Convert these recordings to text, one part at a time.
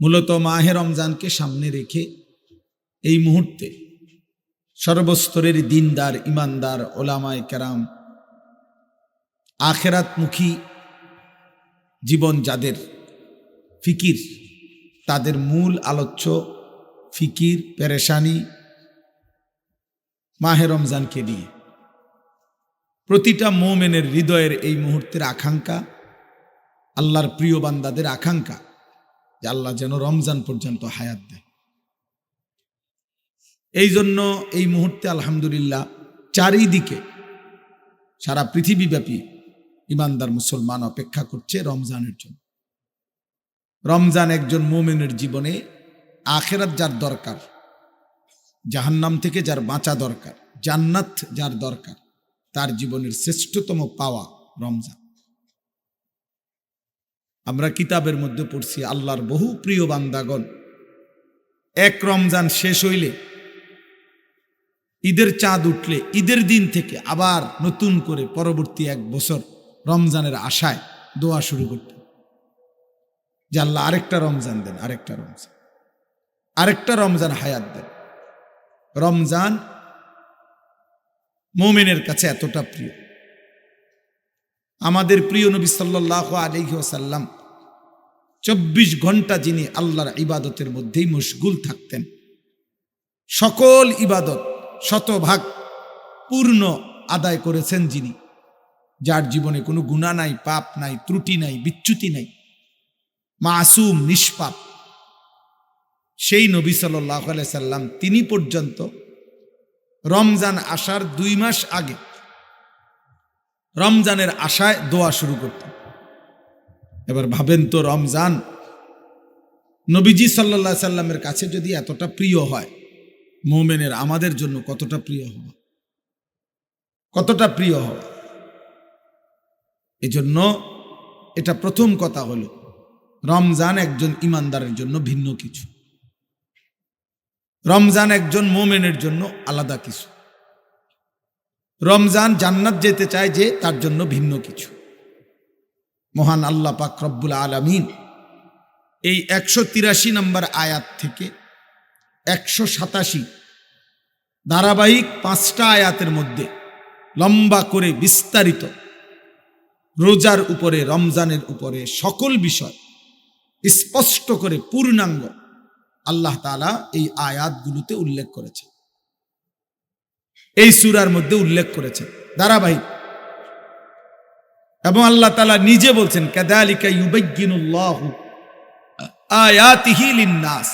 মূলত মাহে রমজানকে সামনে রেখে এই মুহূর্তে সর্বস্তরের দিনদার, ইমানদার, ওলামায়ে কেরাম, আখেরাতমুখী জীবন যাদের ফিকির, তাদের মূল আলোচ্য ফিকির পেরেশানি মাহে রমজানকে নিয়ে। প্রতিটা মুমিনের হৃদয়ের এই মুহূর্তের আকাঙ্ক্ষা, আল্লাহর প্রিয় বান্দাদের আকাঙ্ক্ষা যে আল্লাহ যেন রমজান পর্যন্ত হায়াত দেয়। এই জন্য এই মুহূর্তে আলহামদুলিল্লাহ চারিদিকে সারা পৃথিবীব্যাপী ইমানদার মুসলমান অপেক্ষা করছে রমজানের জন্য। রমজান একজন মুমিনের জীবনে আখিরাত যার দরকার, জাহান্নাম থেকে যার বাঁচা দরকার, জান্নাত যার দরকার, তার জীবনের শ্রেষ্ঠতম পাওয়া রমজান। আমরা কিতাবের মধ্যে পড়ছি আল্লাহর বহু প্রিয় বান্দাগণ এক রমজান শেষ হইলে, ঈদের চাঁদ উঠলে, ঈদের দিন থেকে আবার নতুন করে পরবর্তী এক বছর রমজানের আশায় দোয়া শুরু করতেন যে আল্লাহ আরেকটা রমজান দেন, আরেকটা রমজান হায়াত দেন। রমজান মুমিনের কাছে এতটা প্রিয়। আমাদের প্রিয় নবী সাল্লাল্লাহু আলাইহি ওয়াসাল্লাম 24 ঘন্টা যিনি আল্লাহর ইবাদতের মধ্যেই মশগুল থাকতেন, সকল ইবাদত শতভাগ পূর্ণ আদায় করেছেন যিনি, যার জীবনে কোনো গুনাহ নাই, পাপ নাই, ত্রুটি নাই, বিচ্যুতি নাই, মাসুম নিষ্পাপ, সেই নবী সাল্লাল্লাহু আলাইহি সাল্লাম তিনি পর্যন্ত রমজান আসার 2 মাস আগে রমজানের আশায় দোয়া শুরু করতেন। এবার ভাবেন তো, রমজান নবীজি সাল্লাল্লাহু আলাইহি সাল্লামের কাছে যদি এতটা প্রিয় হয়, মুমিনের আমাদের জন্য কতটা প্রিয় হবে। এজন্য এটা প্রথম কথা হলো, রমজান একজন ইমানদারের জন্য ভিন্ন কিছু, রমজান একজন মুমিনের জন্য আলাদা কিছু। রমজান জান্নাত যেতে চায় যে, তার জন্য ভিন্ন কিছু। মহান আল্লাহ পাক রব্বুল আলামিন এই 183 নম্বর আয়াত থেকে 187 ধারাবাহিক 5টা আয়াতের মধ্যে লম্বা করে বিস্তারিত রোজার উপরে, রমজানের উপরে সকল বিষয় স্পষ্ট করে পূর্ণাঙ্গ আল্লাহ তাআলা এই আয়াতগুলোতে উল্লেখ করেছেন, এই সূরার মধ্যে উল্লেখ করেছেন ধারাবাহিক। এবং আল্লাহ তাআলা নিজে বলছেন, কাযালিকা ইউবায়্যিনুল্লাহু আয়াতিহি লিন-নাস।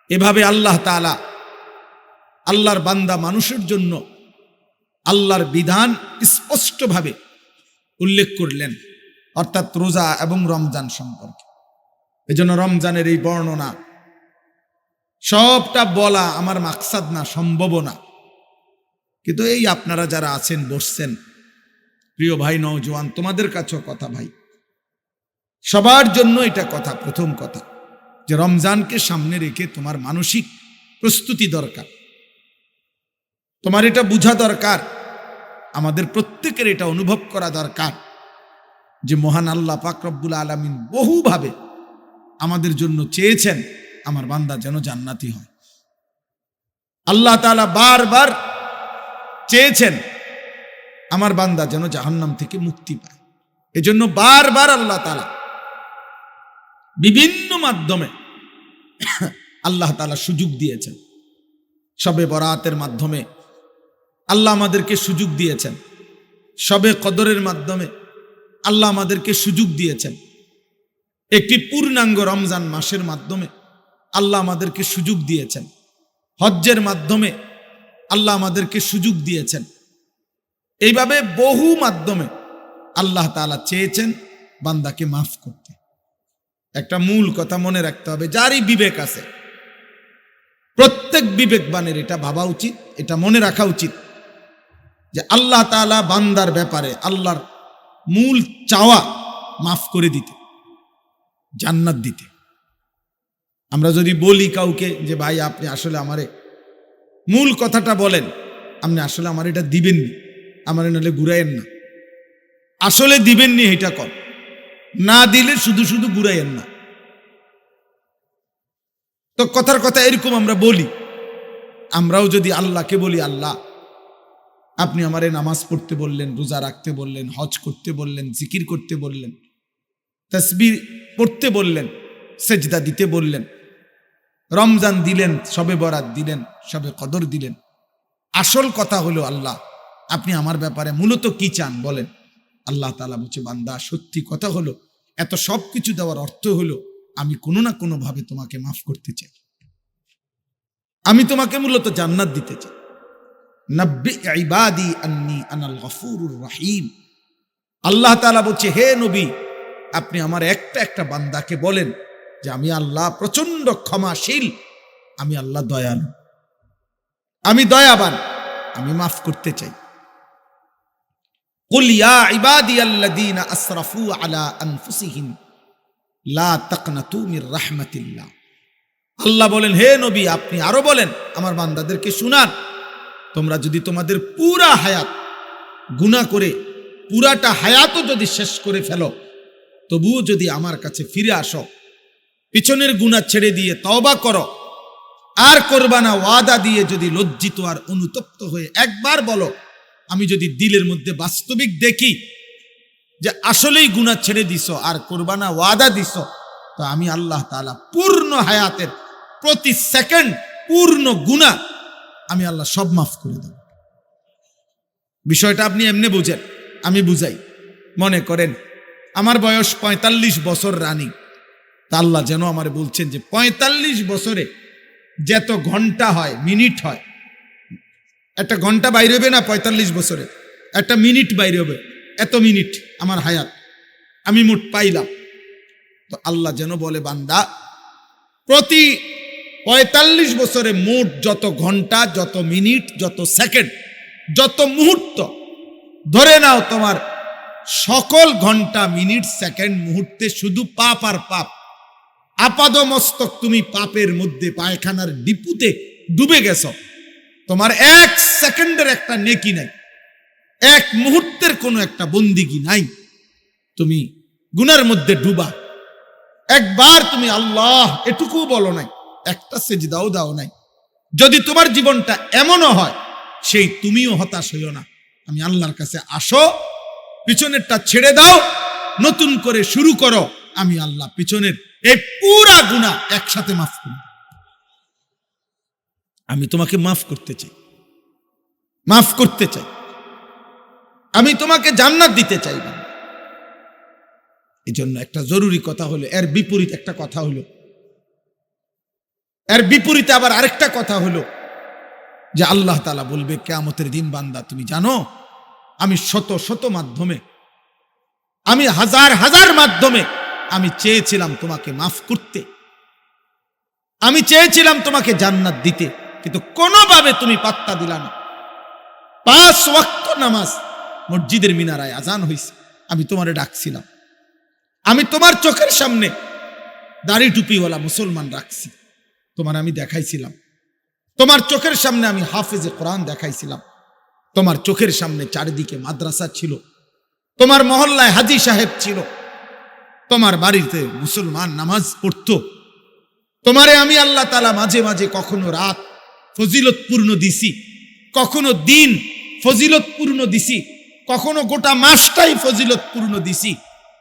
এভাবে আল্লাহ তাআলা আল্লাহর বান্দা মানুষের জন্য আল্লাহর বিধান স্পষ্টভাবে উল্লেখ করলেন, অর্থাৎ রোজা এবং রমজান সম্পর্কে। এজন্য রমজানের এই বর্ণনা সবটা বলা আমার মাকসাদ না, সম্ভব না, কিন্তু এই আপনারা যারা আছেন, বসছেন, প্রিয় ভাই নওজোয়ান, তোমাদের কাছেও কথা ভাই, সবার জন্য এটা কথা, প্রথম কথা যে রমজানকে সামনে রেখে তোমার মানসিক প্রস্তুতি দরকার, তোমার এটা বুঝা দরকার, আমাদের প্রত্যেকের এটা অনুভব করা দরকার যে মহান আল্লাহ পাক রব্বুল আলামিন বহুভাবে আমাদের জন্য চেয়েছেন আমার বান্দা যেন জান্নাতি হয়। আল্লাহ তাআলা বারবার চেয়েছেন আমার বান্দা যেন জাহান্নাম থেকে মুক্তি পায়। এজন্য বারবার আল্লাহ তাআলা বিভিন্ন মাধ্যমে আল্লাহ তাআলা সুযোগ দিয়েছেন। শবে বরাতের মাধ্যমে আল্লাহ আমাদেরকে সুযোগ দিয়েছেন, শবে কদরের মাধ্যমে আল্লাহ আমাদেরকে সুযোগ দিয়েছেন, একটি পূর্ণাঙ্গ রমজান মাসের মাধ্যমে আল্লাহ আমাদেরকে সুযোগ দিয়েছেন, হজ্জের মাধ্যমে আল্লাহ আমাদেরকে সুযোগ দিয়েছেন। এইভাবে বহু মাধ্যমে আল্লাহ তাআলা চেয়েছেন বান্দাকে মাফ করতে। একটা মূল কথা মনে রাখতে হবে, যারই বিবেক আছে, প্রত্যেক বিবেকবানের এটা ভাবা উচিত, এটা মনে রাখা উচিত যে আল্লাহ তাআলা বান্দার ব্যাপারে আল্লাহর মূল চাওয়া মাফ করে দিতে, জান্নাত দিতে। আমরা যদি বলি কাউকে যে ভাই আপনি আসলে আমারে মূল কথাটা বলেন, আপনি আসলে আমার এটা দিবেননি, আমার নাহলে ঘুরাইয়েন না, আসলে দিবেননি এটা কর, না দিলে শুধু শুধু ঘুরাইয়েন না, তো কথার কথা এরকম আমরা বলি, আমরাও যদি আল্লাহকে বলি, আল্লাহ আপনি আমারে নামাজ পড়তে বললেন, রোজা রাখতে বললেন, হজ করতে বললেন, জিকির করতে বললেন, তাসবিহ পড়তে বললেন, সেজদা দিতে বললেন, রমজান দিলেন, শবে বরাত দিলেন, শবে কদর দিলেন। আসল কথা হলো আল্লাহ আপনি আমার ব্যাপারে মূলত কি চান বলেন। আল্লাহ তাআলা বলছে, বান্দা সত্যি কথা হলো, এত সব কিছু দেওয়ার অর্থ হলো আমি কোনো না কোনো ভাবে তোমাকে মাফ করতে চাই, আমি তোমাকে মূলত জান্নাত দিতে চাই। নাব্বি ইবাদি আন্নী আনাল গফুরুর রহিম। আল্লাহ তাআলা বলছে, হে নবী আপনি আমার একটা একটা বান্দাকে বলেন যে আমি আল্লাহ প্রচন্ড ক্ষমাশীল, আমি আল্লাহ দয়ালু, আমি দয়াবান, আমি মাফ করতে চাই। কুল ইয়া ইবাদিয়াল্লাযীনা আসরাফু আলা আনফুসিহিম লা তাকনাতু মির রাহমাতিল্লাহ। আল্লাহ বলেন, হে নবী আপনি আরো বলেন আমার বান্দাদেরকে শুনান, তোমরা যদি তোমাদের পুরা হায়াত গুনাহ করে পুরাটা হায়াতও যদি শেষ করে ফেলো, তবুও যদি আমার কাছে ফিরে আসো, পিছনের গুনাহ ছেড়ে দিয়ে তওবা করো, আর করবা না ওয়াদা দিয়ে যদি লজ্জিত আর অনুতপ্ত হয়ে একবার বলো, আমি যদি দিলের মধ্যে বাস্তবিক দেখি যে আসলেই গুনাহ ছেড়ে দিছো আর করবা না ওয়াদা দিছো, তো আমি আল্লাহ তাআলা পূর্ণ হায়াতের প্রতি সেকেন্ড পূর্ণ গুনাহ আমি আল্লাহ সব মাফ করে দেব। বিষয়টা আপনি এমনি বুঝেন, আমি বুঝাই। মনে করেন আমার বয়স ৪৫ বছর রানিং, তা আল্লাহ যেন আমার বলছেন যে ৪৫ বছরে যত ঘন্টা হয়, মিনিট হয়, একটা ঘন্টা বাইরে হবে না ৪৫ বছরে, একটা মিনিট বাইরে হবে, এত মিনিট আমার হায়াত আমি মোট পাইলাম। তো আল্লাহ যেন বলে, বান্দা প্রতি ৪৫ বছরে মোট যত ঘন্টা, যত মিনিট, যত সেকেন্ড, যত মুহূর্ত, ধরে নাও তোমার সকল ঘন্টা, মিনিট, সেকেন্ড, মুহূর্তে শুধু পাপ আর পাপ, আপাদমস্তক তুমি পাপের মধ্যে পায়খানার ডিপুতে ডুবে গেছ, তোমার এক সেকেন্ডের একটা নেকি নাই, এক মুহূর্তের কোনো একটা বন্দিগি নাই, তুমি গুনার মধ্যে ডুবা, একবার তুমি আল্লাহ এটুকু বলো নাই, একটা সেজদাও দাও নাই। যদি তোমার জীবনটা এমনও হয়, সেই তুমিও হতাশ হইও না, আমি আল্লাহর কাছে আসো, পিছনেরটা ছেড়ে দাও, নতুন করে শুরু করো, আমি আল্লাহ পিছনের এই পুরা গুনাহ একসাথে মাফ করব। আমি তোমাকে মাফ করতে চাই, মাফ করতে চাই, আমি তোমাকে জান্নাত দিতে চাই। এই জন্য একটা জরুরি কথা হলো, এর বিপরীত একটা কথা হলো, এর বিপরীতে আবার আরেকটা কথা হলো যে আল্লাহ তাআলা বলবে কিয়ামতের দিন, বান্দা তুমি জানো আমি শত শত মাধ্যমে, আমি হাজার হাজার মাধ্যমে আমি চেয়েছিলাম তোমাকে মাফ করতে, আমি চেয়েছিলাম তোমাকে জান্নাত দিতে, কিন্তু কোনোভাবে তুমি পাত্তা দিলা না। ৫ ওয়াক্ত নামাজ মসজিদের মিনারায় আজান হইছে, আমি তোমারে ডাকছিলাম, আমি তোমার চোখের সামনে দাড়ি টুপিওয়ালা মুসলমান রাখছি, তোমার আমি দেখাইছিলাম, তোমার চোখের সামনে আমি হাফেজে কোরআন দেখাইছিলাম, তোমার চোখের সামনে চারিদিকে মাদ্রাসা ছিল, তোমার মহল্লায় হাজী সাহেব ছিল, তোমার বাড়িতে মুসলমান নামাজ পড়তো, তোমারে আমি আল্লাহ তাআলা মাঝে মাঝে কখনো রাত ফজিলতপূর্ণ দিছি, কখনো দিন ফজিলতপূর্ণ দিছি, কখনো গোটা মাসটাই ফজিলতপূর্ণ দিছি।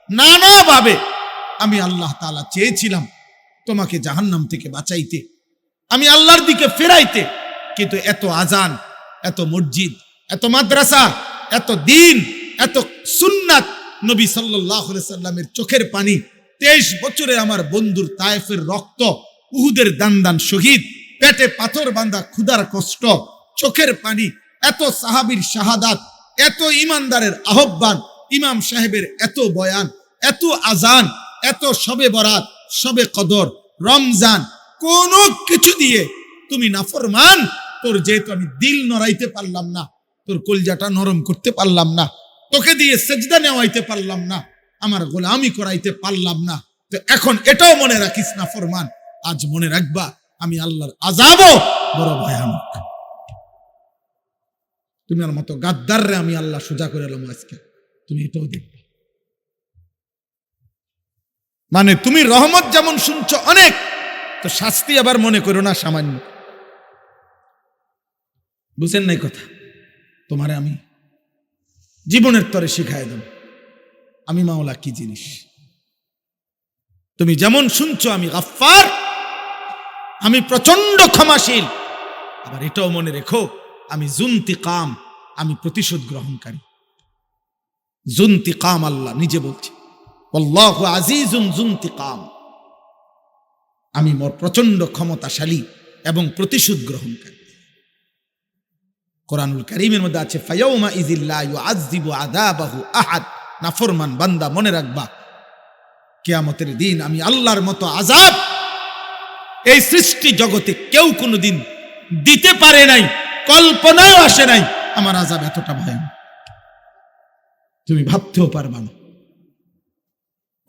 নানাভাবে আমি আল্লাহ তাআলা চেয়েছিলাম তোমাকে জাহান্নাম থেকে বাঁচাইতে, আমি আল্লাহর দিকে ফেরাইতে, কিন্তু এত আজান, এত মসজিদ, এত মাদ্রাসা, এত দিন, এত সুন্নাত, নবী সাল্লাল্লাহু আলাইহি সাল্লামের চোখের পানি, 23 বছরে আমার বন্ধুর তায়েফের রক্ত, উহুদের দান শহীদ, পেটে পাথর বাঁধা ক্ষুধার কষ্ট, চোখের পানি, এত সাহাবীর শাহাদাত, এত ইমানদারের আহ্বান, ইমাম সাহেবের এত বয়ান, এত আজান, এত শবে বরাত, শবে কদর, রমজান, কোনো কিছু দিয়ে তুমি নাফরমান, তোর যেহেতু আমি দিল নড়াইতে পারলাম না, তোর কলজাটা নরম করতে পারলাম না, তোকে দিয়ে সেজদা নেওয়াইতে পারলাম না, আমার গোলামি করাইতে পারলাম না, তো এখন এটাও মনে রাখিস নাফরমান, আজ মনে রাখবা আমি আল্লাহর আযাবও বড় ভয়ানক। তুমি আমার মতো গাদ্দাররে আমি আল্লাহ সোজা করে এলাম আজকে, তুমি এটাও দেখবে। মানে তুমি রহমত যেমন শুনছো অনেক, তো শাস্তি আবার মনে করো না সামান্য। বুঝেন নাই কথা? তোমারে আমি জীবনের তরে শিখাই দেব আমি মাওলা কি জিনিস। তুমি যেমন শুনছো আমি গাফফার, আমি প্রচন্ড ক্ষমাশীল, আবার এটাও মনে রেখো আমি যুনতিকাম, আমি প্রতিশোধ গ্রহণকারী। যুনতিকাম আল্লাহ নিজে বলছে, আল্লাহু আজিজুন যুনতিকাম, আমি মোর প্রচন্ড ক্ষমতাশালী এবং প্রতিশোধ গ্রহণকারী। কোরআনুল কারীমের মধ্যে আছে ফায়াউমা ইযিল্লা ইউআযযিবু আযাবাহু আহাদ, নাফরমান বান্দা মনে রাখবা কিয়ামতের দিন আমি আল্লাহর মতো আযাব এই সৃষ্টি জগতে কেউ কোনোদিন দিতে পারে নাই, কল্পনাও আসে নাই। আমার আযাব এতটা ভয়ানক তুমি ভাবতেও পারবা না।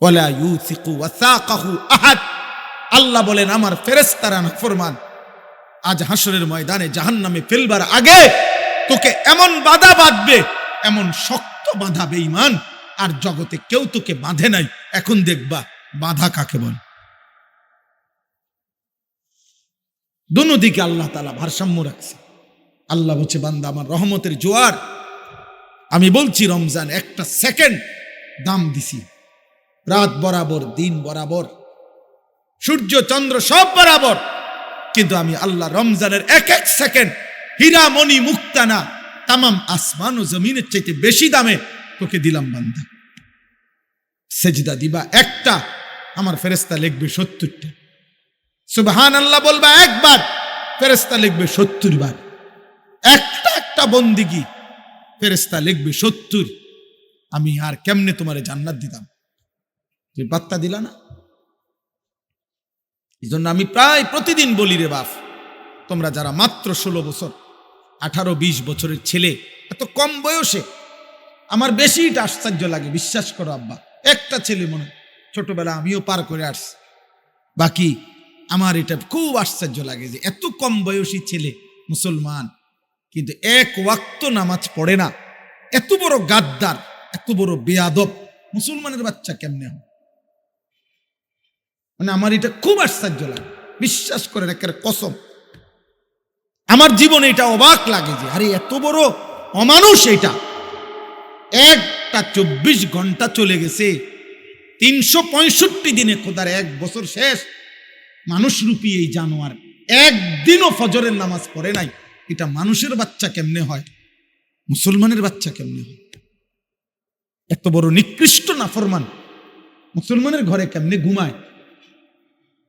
ওয়ালা ইউসিকু ওয়াসাকাহু আহাদ, আল্লাহ বলেন আমার ফেরেশতারা নাফরমান আজ হাসরের ময়দানে জাহান্নামে ফেলবার আগে তোকে এমন বাধা বাঁধবে, এমন শক্ত বাধা বেঈমান, আর জগতে কেউ তোকে বাঁধে নাই। এখন দেখবা বাধা কাকে বল। দুনো দিকে আল্লাহ তাআলা ভারসাম্য রাখছে। আল্লাহ বলছে বান্দা আমার রহমতের জোয়ার, আমি বলছি রমজান একটা সেকেন্ড দাম দিছি, রাত বরাবর দিন বরাবর সূর্য চন্দ্র সব বরাবর, কিন্তু আমি আল্লাহ রমজানের এক এক সেকেন্ড হীরা মণি মুক্তা না তামাম আসমান ও জমিনের চাইতে বেশি দামে তোকে দিলাম বান্দা। সেজদা দিবা একটা, আমার ফেরেশতা লিখবে 70টা। সুবহানাল্লাহ বলবা একবার, ফেরেশতা লিখবে 70 বার। একটা একটা বন্দিগি ফেরেশতা লিখবে 70। আমি আর কেমনে তোমারে জান্নাত দিতাম, তুমি বার্তা দিলা না। এই জন্য আমি প্রায় প্রতিদিন বলি রে বাপ, তোমরা যারা মাত্র 16 বছর 18-20 বছরের ছেলে, এত কম বয়সে, আমার বেশি এটা আশ্চর্য লাগে, বিশ্বাস করো আব্বা। একটা ছেলে মনে ছোটবেলা আমিও পার করে আসছি, বাকি আমার এটা খুব আশ্চর্য লাগে যে এত কম বয়সী ছেলে মুসলমান, কিন্তু এক ওয়াক্ত নামাজ পড়ে না। এত বড় গাদ্দার, এত বড় বেয়াদব মুসলমানের বাচ্চা কেমনে হয়? মানে আমার এটা খুব আশ্চর্য লাগে, বিশ্বাস করে একের কসম। আমার জীবনে এটা অবাক লাগে যে আরে এত বড় অমানুষ এটা। একটা 24 ঘন্টা চলে গেছে, 365 দিনে খোদার এক বছর শেষ, মানুষ রূপী এই জানোয়ার একদিনও ফজরের নামাজ পড়ে নাই। এটা মানুষের বাচ্চা কেমনে হয়, মুসলমানের বাচ্চা কেমনে হয়? এত বড় নিকৃষ্ট নাফরমান মুসলমানের ঘরে কেমনে ঘুমায়?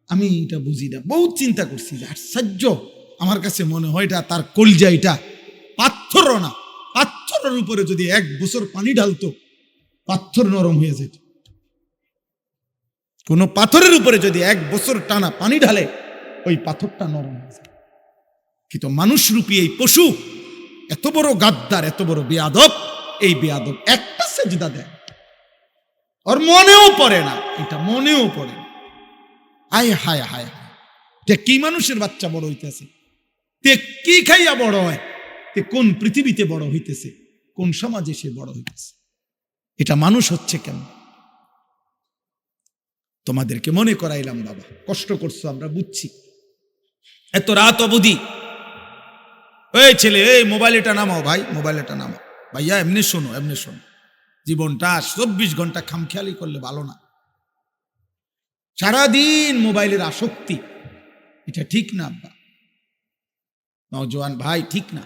আমি এটা বুঝি না, বহুত চিন্তা করছি যে আশ্চর্য। আমার কাছে মনে হয় এটা তার কলজা, এটা পাথরও না। পাথরের উপরে যদি 1 বছর পানি ঢালতো, পাথর নরম হয়ে যেত। কোন পাথরের উপরে যদি 1 বছর টানা পানি ঢালে, ওই পাথরটা নরম হয়ে যায়। কিন্তু মানুষ রূপী এই পশু এত বড় গাদ্দার, এত বড় বেয়াদব, এই বেয়াদব একটা সেজদা দেয় ওর মনেও পড়ে না, এটা মনেও পড়ে না। আয় হায় হায়, তে কি মানুষের বাচ্চা বড় হইতেছে? তে কি খাইয়া বড় হয়? তে কোন পৃথিবীতে বড় হইতেছে? কোন সমাজে সে বড় হইতেছে? এটা মানুষ হচ্ছে কেন? তোমাদেরকে মনে করাইলাম বাবা, কষ্ট করছো আমরা বুঝছি। এত রাত অবধি এই ছেলে, এই মোবাইলটা নামাও ভাই, মোবাইলটা নামাও ভাইয়া, এমনি শোনো, এমনি শোনো। জীবনটা 24 ঘন্টা খামখেয়ালি করলে ভালো না। সারাদিন মোবাইলের আসক্তি, এটা ঠিক না আব্বা, নওজোয়ান ভাই, ঠিক না।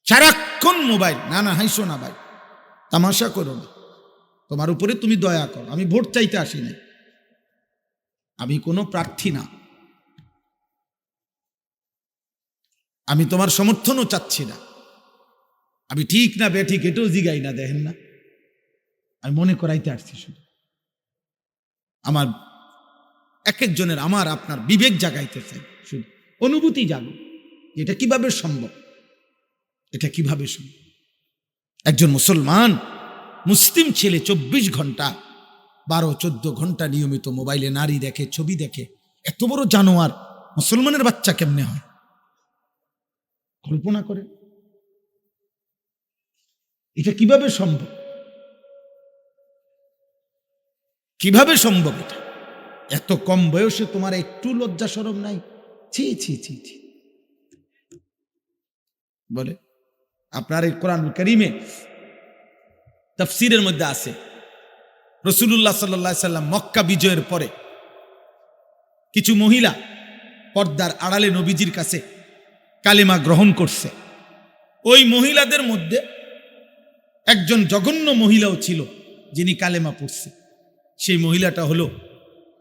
সারাক্ষণ মোবাইল, না না হাইসো না ভাই, তামাশা করো না। তোমার উপরে তুমি দয়া করো। আমি ভোট চাইতে আসি নাই, আমি কোনো প্রার্থী না, আমি তোমার সমর্থনও চাচ্ছি না। আমি ঠিক না বেঠিক এটাও জিগাই না, দেখেন না, আমি মনে করাইতে আসছি শুধু। আমার এক একজনের, আমার আপনার বিবেক জাগাইতে চাই, শুধু অনুভূতি জাগো। এটা কিভাবে সম্ভব? এটা কিভাবে সম্ভব? একজন মুসলমান মুসলিম ছেলে 24 ঘন্টা 12-14 ঘন্টা নিয়মিত মোবাইলে নারী দেখে, ছবি দেখে, এত বড় জানোয়ার মুসলমানের বাচ্চা কেমনে হয়? কল্পনা করে এটা কিভাবে সম্ভব? কিভাবে সম্ভব? এটা এত কম বয়সে তোমার একটু লজ্জা শরম নাই? ছি ছি ছি ছি। বলে আপনার এই কোরআন কারীমে তাফসীরের মধ্যে আছে রাসূলুল্লাহ সাল্লাল্লাহু আলাইহি সাল্লাম মক্কা বিজয়ের পরে কিছু মহিলা পর্দার আড়ালে নবীজির কাছে কালেমা গ্রহণ করছে। ওই মহিলাদের মধ্যে একজন জঘন্য মহিলাও ছিল যিনি কালেমা পড়ছে। সেই মহিলাটা হলো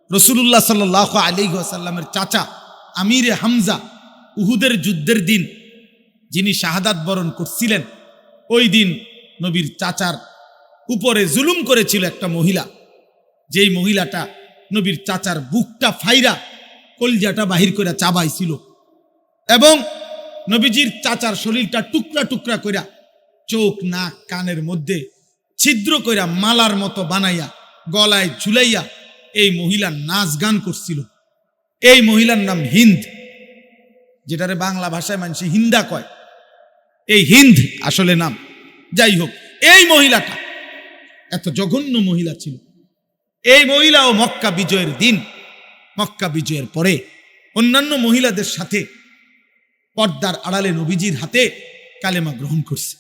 রাসূলুল্লাহ সাল্লাল্লাহু আলাইহি ওয়াসাল্লামের চাচা আমিরে হামজা, উহুদের যুদ্ধের দিন যিনি শাহাদাত বরণ করছিলেন। ওই দিন নবীর চাচার উপরে জুলুম করেছিল একটা মহিলা, যেই মহিলাটা নবীর চাচার বুকটা ফাইরা কলজাটা বাহির করে চাবাইছিল এবং নবীজির চাচার শরীরটা টুকরা টুকরা কইরা চোখ নাক কানের মধ্যে ছিদ্র কইরা মালার মতো বানাইয়া গলায় ঝুলাইয়া এই মহিলা নাচ গান করছিল। এই মহিলার নাম হিন্দ, যেটারে বাংলা ভাষায় মানুষ হিন্দা কয়। এই হিন্দ আসলে নাম। যাই হোক, এই মহিলাটা এত জঘন্য মহিলা ছিল। এই মহিলাও মক্কা বিজয়ের দিন, মক্কা বিজয়ের পরে অন্যান্য মহিলাদের সাথে পর্দার আড়ালে নবীজির হাতে কালেমা গ্রহণ করছে।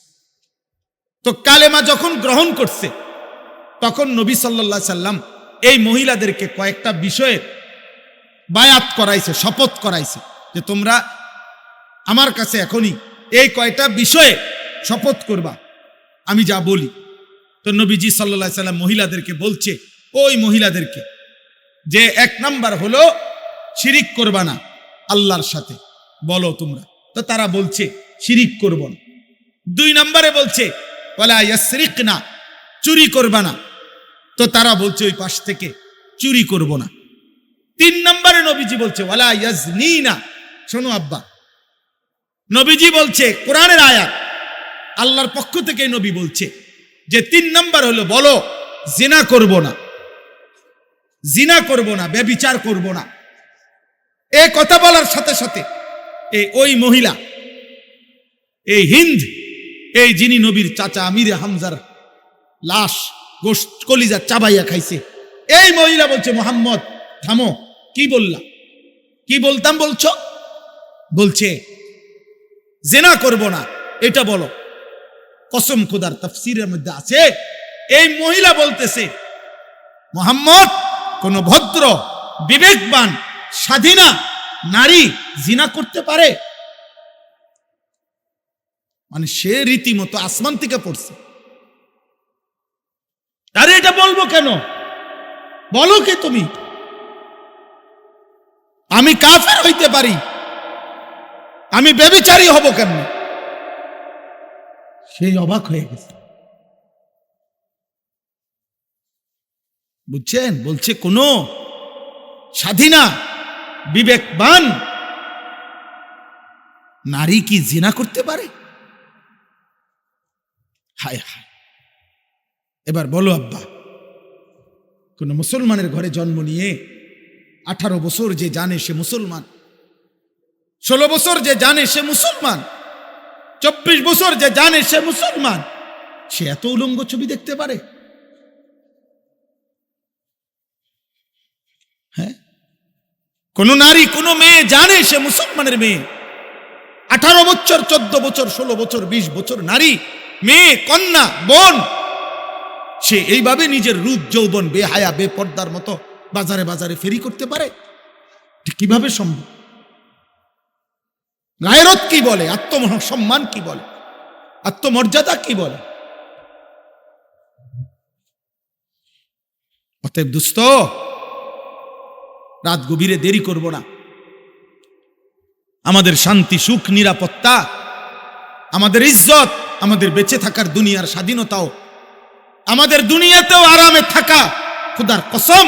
তো কালেমা যখন গ্রহণ করছে তখন নবী সাল্লাল্লাহু আলাইহি সাল্লাম এই মহিলাদেরকে কয়েকটা বিষয়ে বায়াত করাইছে, শপথ করাইছে যে তোমরা আমার কাছে এখনই এই কয়টা বিষয়ে শপথ করবা আমি যা বলি। তো নবীজি সাল্লাল্লাহু আলাইহি সাল্লাম মহিলাদেরকে বলছে, ওই মহিলাদেরকে, যে 1 নাম্বার হলো শিরিক করবা না আল্লাহর সাথে, বলো তোমরা। তো তারা বলছে শিরিক করব না। 2 নম্বরে বলছে ওয়ালা ইয়াসরিকনা, চুরি করবা না। তো তারা বলছে ওই পাশ থেকে চুরি করব না। 3 নম্বরে নবীজি বলছে ওয়ালা ইয়াজনিনা। শোনো আব্বা, নবীজি বলছে কোরআনের আয়াত, আল্লাহর পক্ষ থেকে নবী বলছে যে 3 নাম্বার হলো বলো জিনা করব না, জিনা করব না, ব্যভিচার করব না। এই কথা বলার সাথে সাথে ওই মহিলা, এই হিন্দ, এই যিনি নবীর চাচা আমিরে হামজার লাশ গোশত কলিজা চাবাইয়া খাইছে, এই মহিলা বলছে মুহাম্মদ থামো, কি বললা, কি বলতাম বলছো? বলছে জিনা করব না, এটা বলো। কসম খোদার, তাফসীরের মধ্যে আছে এই মহিলা বলতেছে মুহাম্মদ কোন ভদ্র বিবেকবান স্বাধীনা নারী জিনা করতে পারে? মানে সে রীতিমতো আসমান থেকে পড়ছে। আরে এটা বলবো কেন, বলো কে তুমি? আমি কাফের হইতে পারি, আমি ব্যভিচারী হব কেন? সেই অবাক হয়ে গেছে। বুঝছেন? বলছে কোন স্বাধীনা বিবেকবান নারী কি জিনা করতে পারে? হায় হায়। এবার বলো আব্বা, কোন মুসলমানের ঘরে জন্ম নিয়ে 18 বছর যে জানে সে মুসলমান, 16 বছর যে জানে সে মুসলমান, 24 বছর যে জানে সে মুসলমান, সে এত উলঙ্গ ছবি দেখতে পারে? হ্যাঁ, কোন নারী কোন মেয়ে জানে সে মুসলমানের মেয়ে, 18 বছর 14 বছর 16 বছর 20 বছর নারী, মেয়ে, কন্যা, বোন, সে এইভাবে নিজের রূপ যৌবন বেহায়া বেপর্দার মতো বাজারে বাজারে ফেরি করতে পারে? কিভাবে সম্ভব? গায়রত কি বলে, আত্মসম্মান কি বলে, আত্মমর্যাদা কি বলে? অতএব দোস্ত, রাত গভীরে দেরি করব না। আমাদের শান্তি, সুখ, নিরাপত্তা, আমাদের ইজ্জত, আমাদের বেঁচে থাকার দুনিয়ার স্বাধীনতাও, আমাদের দুনিয়াতেও আরামে থাকা, খোদার কসম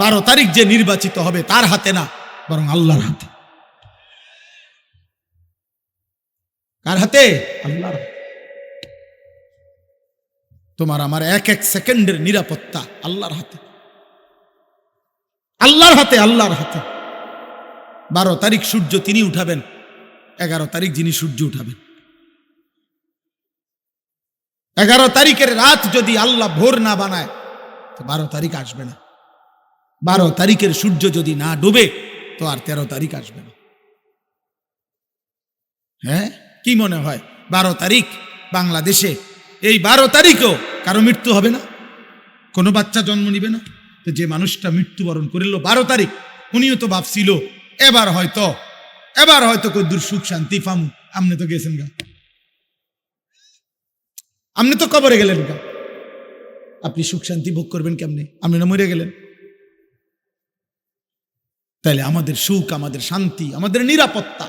12 তারিখ যে নির্বাচিত হবে তার হাতে না, বরং আল্লাহর হাতে। কার হাতে? আল্লাহর হাতে। তোমার আমার এক এক সেকেন্ডের নিরাপত্তা আল্লাহর হাতে, আল্লাহর হাতে, আল্লাহর হাতে। 12 তারিখ সূর্য তিনি উঠাবেন, 11 তারিখ যিনি সূর্য উঠাবেন। 11 তারিখের রাত যদি আল্লাহ ভোর না বানায় তো 12 তারিখ আসবে না। 12 তারিখের সূর্য যদি না ডুবে তো আর 13 তারিখ আসবে না। হ্যাঁ, কি মনে হয় 12 তারিখ বাংলাদেশে, এই 12 তারিখেও কারো মৃত্যু হবে না? কোনো বাচ্চা জন্ম নিবে না? তো যে মানুষটা মৃত্যুবরণ করিল 12 তারিখ, উনিও তো ভাবছিল এবার হয়তো কদ্দুর সুখ শান্তি পামু। আপনি তো গেছেন গা, আপনি তো কবরে গেলেন গা, আপনি সুখ শান্তি ভোগ করবেন কেমনে? আপনি না মরে গেলেন। তাইলে আমাদের সুখ, আমাদের শান্তি, আমাদের নিরাপত্তা,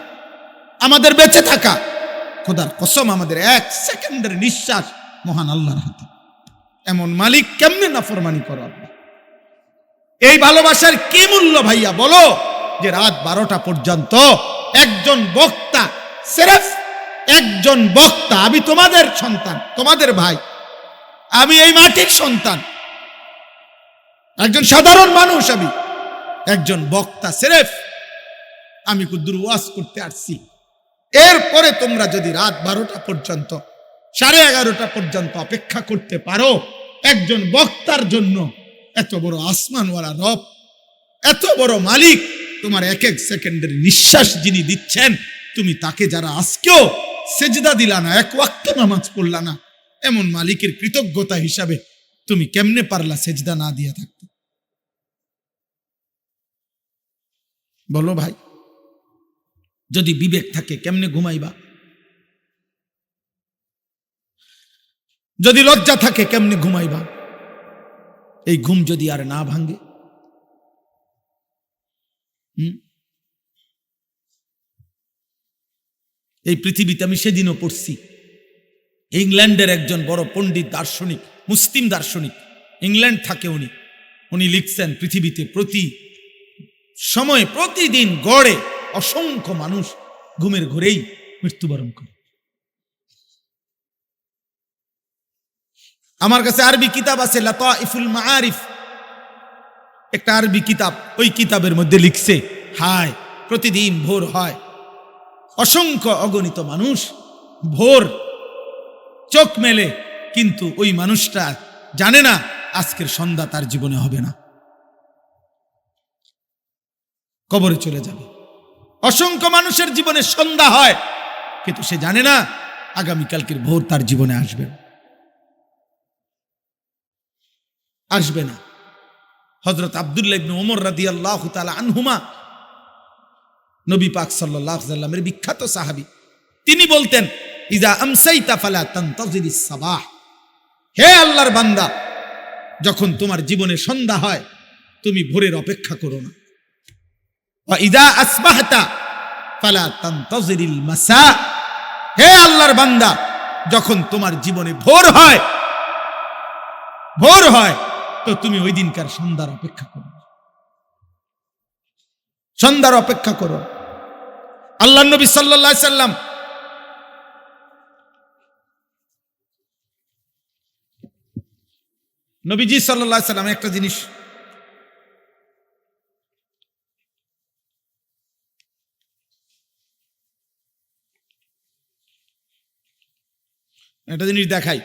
আমাদের বেঁচে থাকা, খোদার কসম আমাদের 1 সেকেন্ডের নিঃশ্বাস মহান আল্লাহর হাতে। এমন মালিক কেমনে নাফরমানি করো আপনি? এই ভালোবাসার কি মূল্য ভাইয়া বলো, যে রাত 12টা পর্যন্ত একজন বক্তা, সির্ফ একজন বক্তা, আমি তোমাদের সন্তান, তোমাদের ভাই, আমি এই মাটির সন্তান, একজন সাধারণ মানুষ, আমি একজন বক্তা, সির্ফ আমি কুদ্দুর ওয়াজ করতে আসছি। এরপরে তোমরা যদি রাত 12টা পর্যন্ত, 11:30টা পর্যন্ত অপেক্ষা করতে পারো একজন বক্তার জন্য, এত বড় আসমানওয়ালা রব, এত বড় মালিক, তোমার 1 সেকেন্ডের নিঃশ্বাস যিনি দিচ্ছেন, তুমি তাকে যারা আজকেও সেজদা দিলা না, 1 ওয়াক্ত নামাজ পড়লা না, এমন মালিকের কৃতজ্ঞতা হিসাবে তুমি কেমনে পারলা সেজদা না দিয়ে থাকতে? বলো ভাই, যদি বিবেক থাকে কেমনে ঘুমাইবা? যদি লজ্জা থাকে কেমনে ঘুমাইবা? এই ঘুম যদি আর না ভাঙে, এই পৃথিবীতে আমি সেদিনও পড়ছি, ইংল্যান্ডের একজন বড় পণ্ডিত দার্শনিক, মুসলিম দার্শনিক, ইংল্যান্ড থাকে উনি লিখছেন, পৃথিবীতে প্রতি সময় প্রতিদিন গড়ে অসংখ্য মানুষ ঘুমের ঘোরেই মৃত্যুবরণ করে। আমার কাছে আরবি কিতাব আছে, লাতাইফুল মাআরিফ, একটা আরবি কিতাব, ওই কিতাবের মধ্যে লিখছে, হায় প্রতিদিন ভোর হয়, অসংখ্য অগণিত মানুষ ভোর চোখ মেলে, কিন্তু ওই মানুষটা জানে না আজকের সন্ধ্যা তার জীবনে হবে না, কবরে চলে যাবে। অসংখ্য মানুষের জীবনে সন্ধ্যা হয়, কিন্তু সে জানে না আগামীকালকের ভোর তার জীবনে আসবে না। হযরত আব্দুল্লাহ ইবনে ওমর রাদিয়াল্লাহু তাআলা আনহুমা, নবী পাক সাল্লাল্লাহু আলাইহি ওয়াসাল্লামের বিখ্যাত সাহাবী, তিনি বলতেন, ইযা আমসাইতা ফালা তানতাযিরিস সাবাহ, হে আল্লাহর বান্দা, যখন তোমার জীবনে সন্ধ্যা হয় তুমি ভোরের অপেক্ষা করো না। ওয়া ইযা আসবাহতা ফালা তানতাযিরিল মাসা, হে আল্লাহর বান্দা, যখন তোমার জীবনে ভোর হয় তো তুমি ওই দিনকার সন্ধ্যার অপেক্ষা করো, সন্ধ্যার অপেক্ষা করো। আল্লাহর নবী সাল্লাল্লাহু আলাইহি সাল্লাম নবীজি সাল্লাল্লাহু আলাইহি সাল্লাম একটা জিনিস, দেখাই,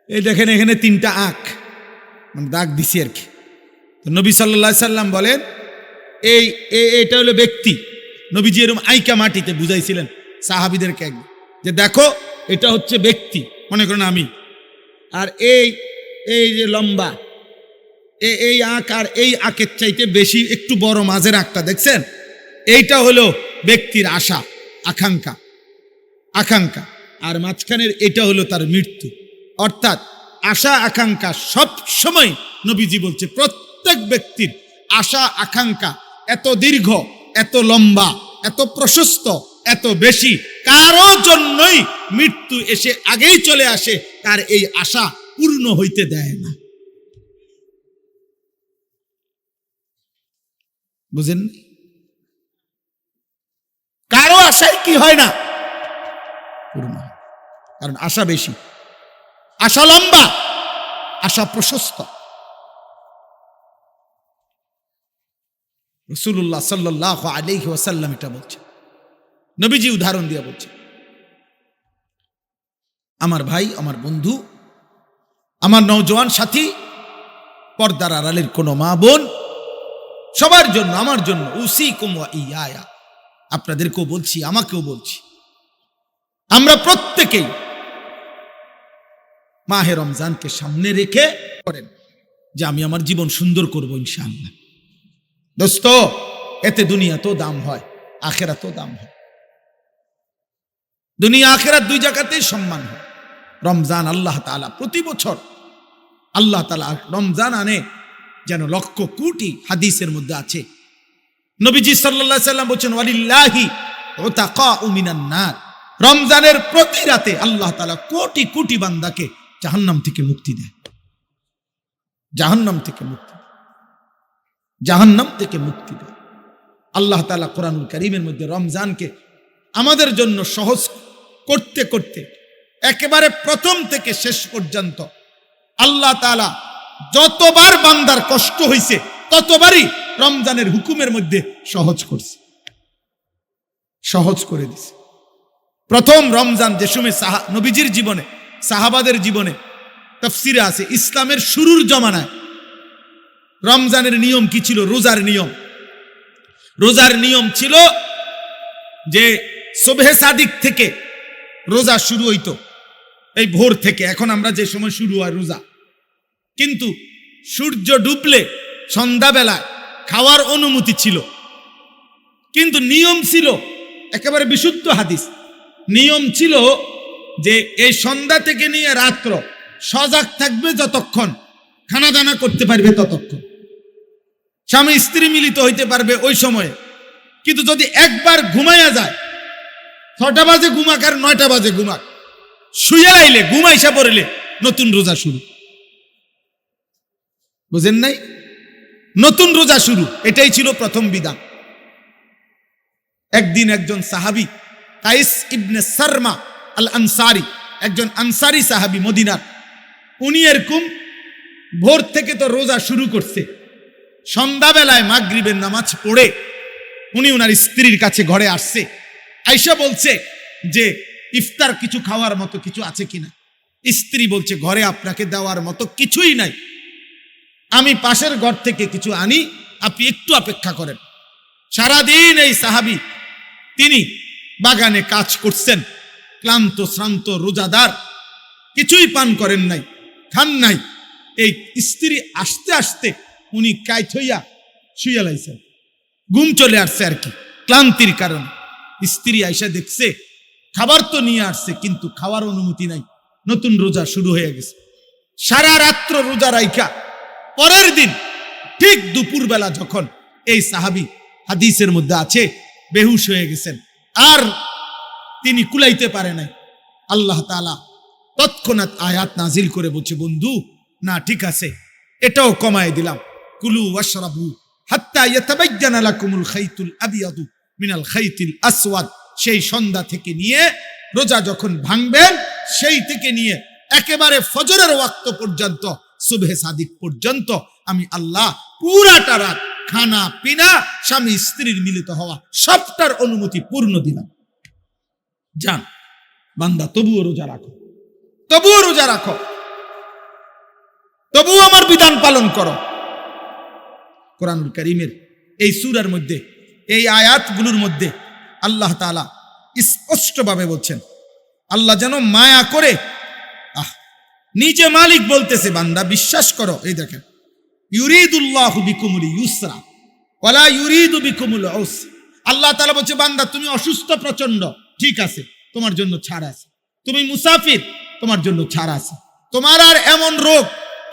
এই দেখেন এখানে 3টা আঁখ, মানে দাগ দিছি আর কি। তো নবী সাল্লাল্লাহু আলাইহি সাল্লাম বলেন, এইটা হলো ব্যক্তি। নবীজি এরকম আইকা মাটিতে বুঝাইছিলেন সাহাবীদেরকে, যে দেখো এটা হচ্ছে ব্যক্তি, মনে করেন আমি, আর এই যে লম্বা এই আঁক, আর এই আঁকের চাইতে বেশি একটু বড় মাঝের আঁকটা দেখছেন, এইটা হলো ব্যক্তির আশা আকাঙ্ক্ষা, আর মাঝখানের এটা হলো তার মৃত্যু। অর্থাৎ আশা আকাঙ্ক্ষা সব সময়, নবীজি বলছে, প্রত্যেক ব্যক্তির আশা আকাঙ্ক্ষা এত দীর্ঘ, এত লম্বা, এত প্রশস্ত, এত বেশি, কারো জন্যই মৃত্যু এসে আগেই চলে আসে, তার এই আশা পূর্ণ হইতে দেয় না। বুঝেন? কারো আশায় কি হয় না, পূর্ণ হয়, কারণ আশা বেশি, আশা লম্বা, আশা প্রশস্ত। রাসূলুল্লাহ সাল্লাল্লাহু আলাইহি ওয়াসাল্লাম এটা বলছে, নবীজি উদাহরণ দিয়ে বলছে। আমার ভাই, আমার বন্ধু, আমার নওজোয়ান সাথী, পর্দার আড়ালের কোনো মা বোন, সবার জন্য, আমার জন্য, উসিকুম ওয়া ইয়া, আপনাদেরকেও বলছি, আমাকেও বলছি, আমরা প্রত্যেকেই মাহে রমজানকে সামনে রেখে করেন যে আমি আমার জীবন সুন্দর করব ইনশাআল্লাহ। দোস্ত, এতে দুনিয়া তো দাম হয়, আখেরাত তো দাম হয়। দুনিয়া আখেরাত দুই জায়গাতেই সম্মান হয়। রমজান আল্লাহ তাআলা প্রতি বছর আল্লাহ তাআলা রমজান আনে যেন লক্ষ কোটি, হাদিসের মধ্যে আছে নবীজি সাল্লাল্লাহু আলাইহি সাল্লাম বলেছেন ওয়ালিল্লাহি উতাকাউ মিনান নার, রমজানের প্রতি রাতে আল্লাহ তাআলা কোটি কোটি বান্দাকে জাহান্নাম থেকে মুক্তি দেয়, জাহান্নাম থেকে মুক্তি দেয়, জাহান্নাম থেকে মুক্তি দেয়। আল্লাহ তাআলা কোরআনুল কারীমের মধ্যে রমজানকে আমাদের জন্য সহজ করতে করতে একেবারে প্রথম থেকে শেষ পর্যন্ত আল্লাহ তাআলা যতবার বান্দার কষ্ট হয়েছে ততবারই রমজানের হুকুমের মধ্যে সহজ করছে, সহজ করে দিছে। প্রথম রমজান যে সময় নবীজির জীবনে, সাহাবাদের জীবনে তাফসিরে আছে, ইসলামের শুরুর জমানায় রমজানের নিয়ম কি ছিল? রোজার নিয়ম। রোজার নিয়ম ছিল যে সুবহে সাদিক থেকে রোজা শুরু হইতো, এই ভোর থেকে। এখন আমরা যে সময় শুরু হয় রোজা, কিন্তু সূর্য ডুবলে সন্ধ্যাবেলায় খাওয়ার অনুমতি ছিল, কিন্তু নিয়ম ছিল একেবারে বিশুদ্ধ হাদিস। নিয়ম ছিল যে এই সন্ধ্যা থেকে নিয়ে রাত্র সজাগ থাকবে যতক্ষণ, খানা দানা করতে পারবে ততক্ষণ, স্বামী স্ত্রী মিলিত হইতে পারবে ওই সময়ে। কিন্তু যদি একবার ঘুমাইয়া যায়, 6টা বাজে ঘুমাক আর 9টা বাজে ঘুমাক, শুয়ে আইলে ঘুমাইসা পড়লে নতুন রোজা শুরু। বুঝেন নাই? নতুন রোজা শুরু, এটাই ছিল প্রথম বিধান। একদিন একজন সাহাবী কাইস ইবনে সারমা আল আনসারি, একজন আনসারি সাহাবী মদিনার, উনি এরকম ভোর থেকে তো রোজা শুরু করছে, সন্ধ্যাবেলায় মাগরিবের নামাজ পড়ে উনি ওনার স্ত্রীর কাছে ঘরে আসছে। আয়েশা বলছে যে ইফতার কিছু খাওয়ার মতো কিছু আছে কিনা। স্ত্রী বলছে ঘরে আপনাকে দেওয়ার মতো কিছুই নাই, আমি পাশের ঘর থেকে কিছু আনি, আপনি একটু অপেক্ষা করেন। সারাদিন এই সাহাবী তিনি বাগানে কাজ করছেন, ক্লান্ত শ্রান্ত রোজাদার, কিছুই পান করেন নাই, খান নাই। এই স্ত্রী আসতে আসতে উনি কাইত হইয়া শুয়ে লাইছেন, ঘুম চলে আসছে আর কি, ক্লান্তির কারণে। স্ত্রী আইসা দেখছে খাবার তো নিয়ে আসছে, কিন্তু খাওয়ার অনুমতি নাই, নতুন রোজা শুরু হয়ে গেছে। সারা রাত্র রোজা রাইখা পরের দিন ঠিক দুপুর বেলা যখন এই সাহাবী, হাদিসের মধ্যে আছে, বেহুশ হয়ে গেছেন, আর তিনি কুলাইতে পারে নাই, আল্লাহ তাআলা তৎক্ষণাৎ আয়াত নাজিল করে বলছে, বন্ধু না ঠিক আছে, এটাও কমায় দিলাম, কুলু ওয়াশরাবু হাত্তা ইয়াতাবায়্যানা লাকুমুল খাইতুল আবিয়াদু মিনাল খাইতিল আসওয়াদ। সেই সন্ধ্যা থেকে নিয়ে রোজা যখন ভাঙবেন, সেই থেকে নিয়ে একেবারে ফজরের ওয়াক্ত পর্যন্ত, সুবহে সাদিক পর্যন্ত আমি আল্লাহ পুরাটা রাত খানা পিনা, স্বামী স্ত্রীর মিলিত হওয়া, সবটার অনুমতি পূর্ণ দিলাম। যান বান্দা, তবুও রোজা রাখো, তবুও রোজা রাখো, তবুও আমার বিধান পালন করো। কোরআনুল কারীমের এই সূরার মধ্যে, এই আয়াতগুলোর মধ্যে আল্লাহ তাআলা স্পষ্টভাবে বলছেন, আল্লাহ যেন মায়া করে, নিজে মালিক বলতেছে, বান্দা বিশ্বাস করো। এই দেখেন, ইউরিদুল্লাহু বিকুমুল ইউসরা ওয়ালা ইউরিদু বিকুমুল উসরা। আল্লাহ তাআলা বলছে, বান্দা তুমি অসুস্থ প্রচন্ড, ঠিক আছে, তোমার জন্য ছাড় আছে। তুমি মুসাফির, তোমার জন্য ছাড় আছে। তোমার আর এমন রোগ,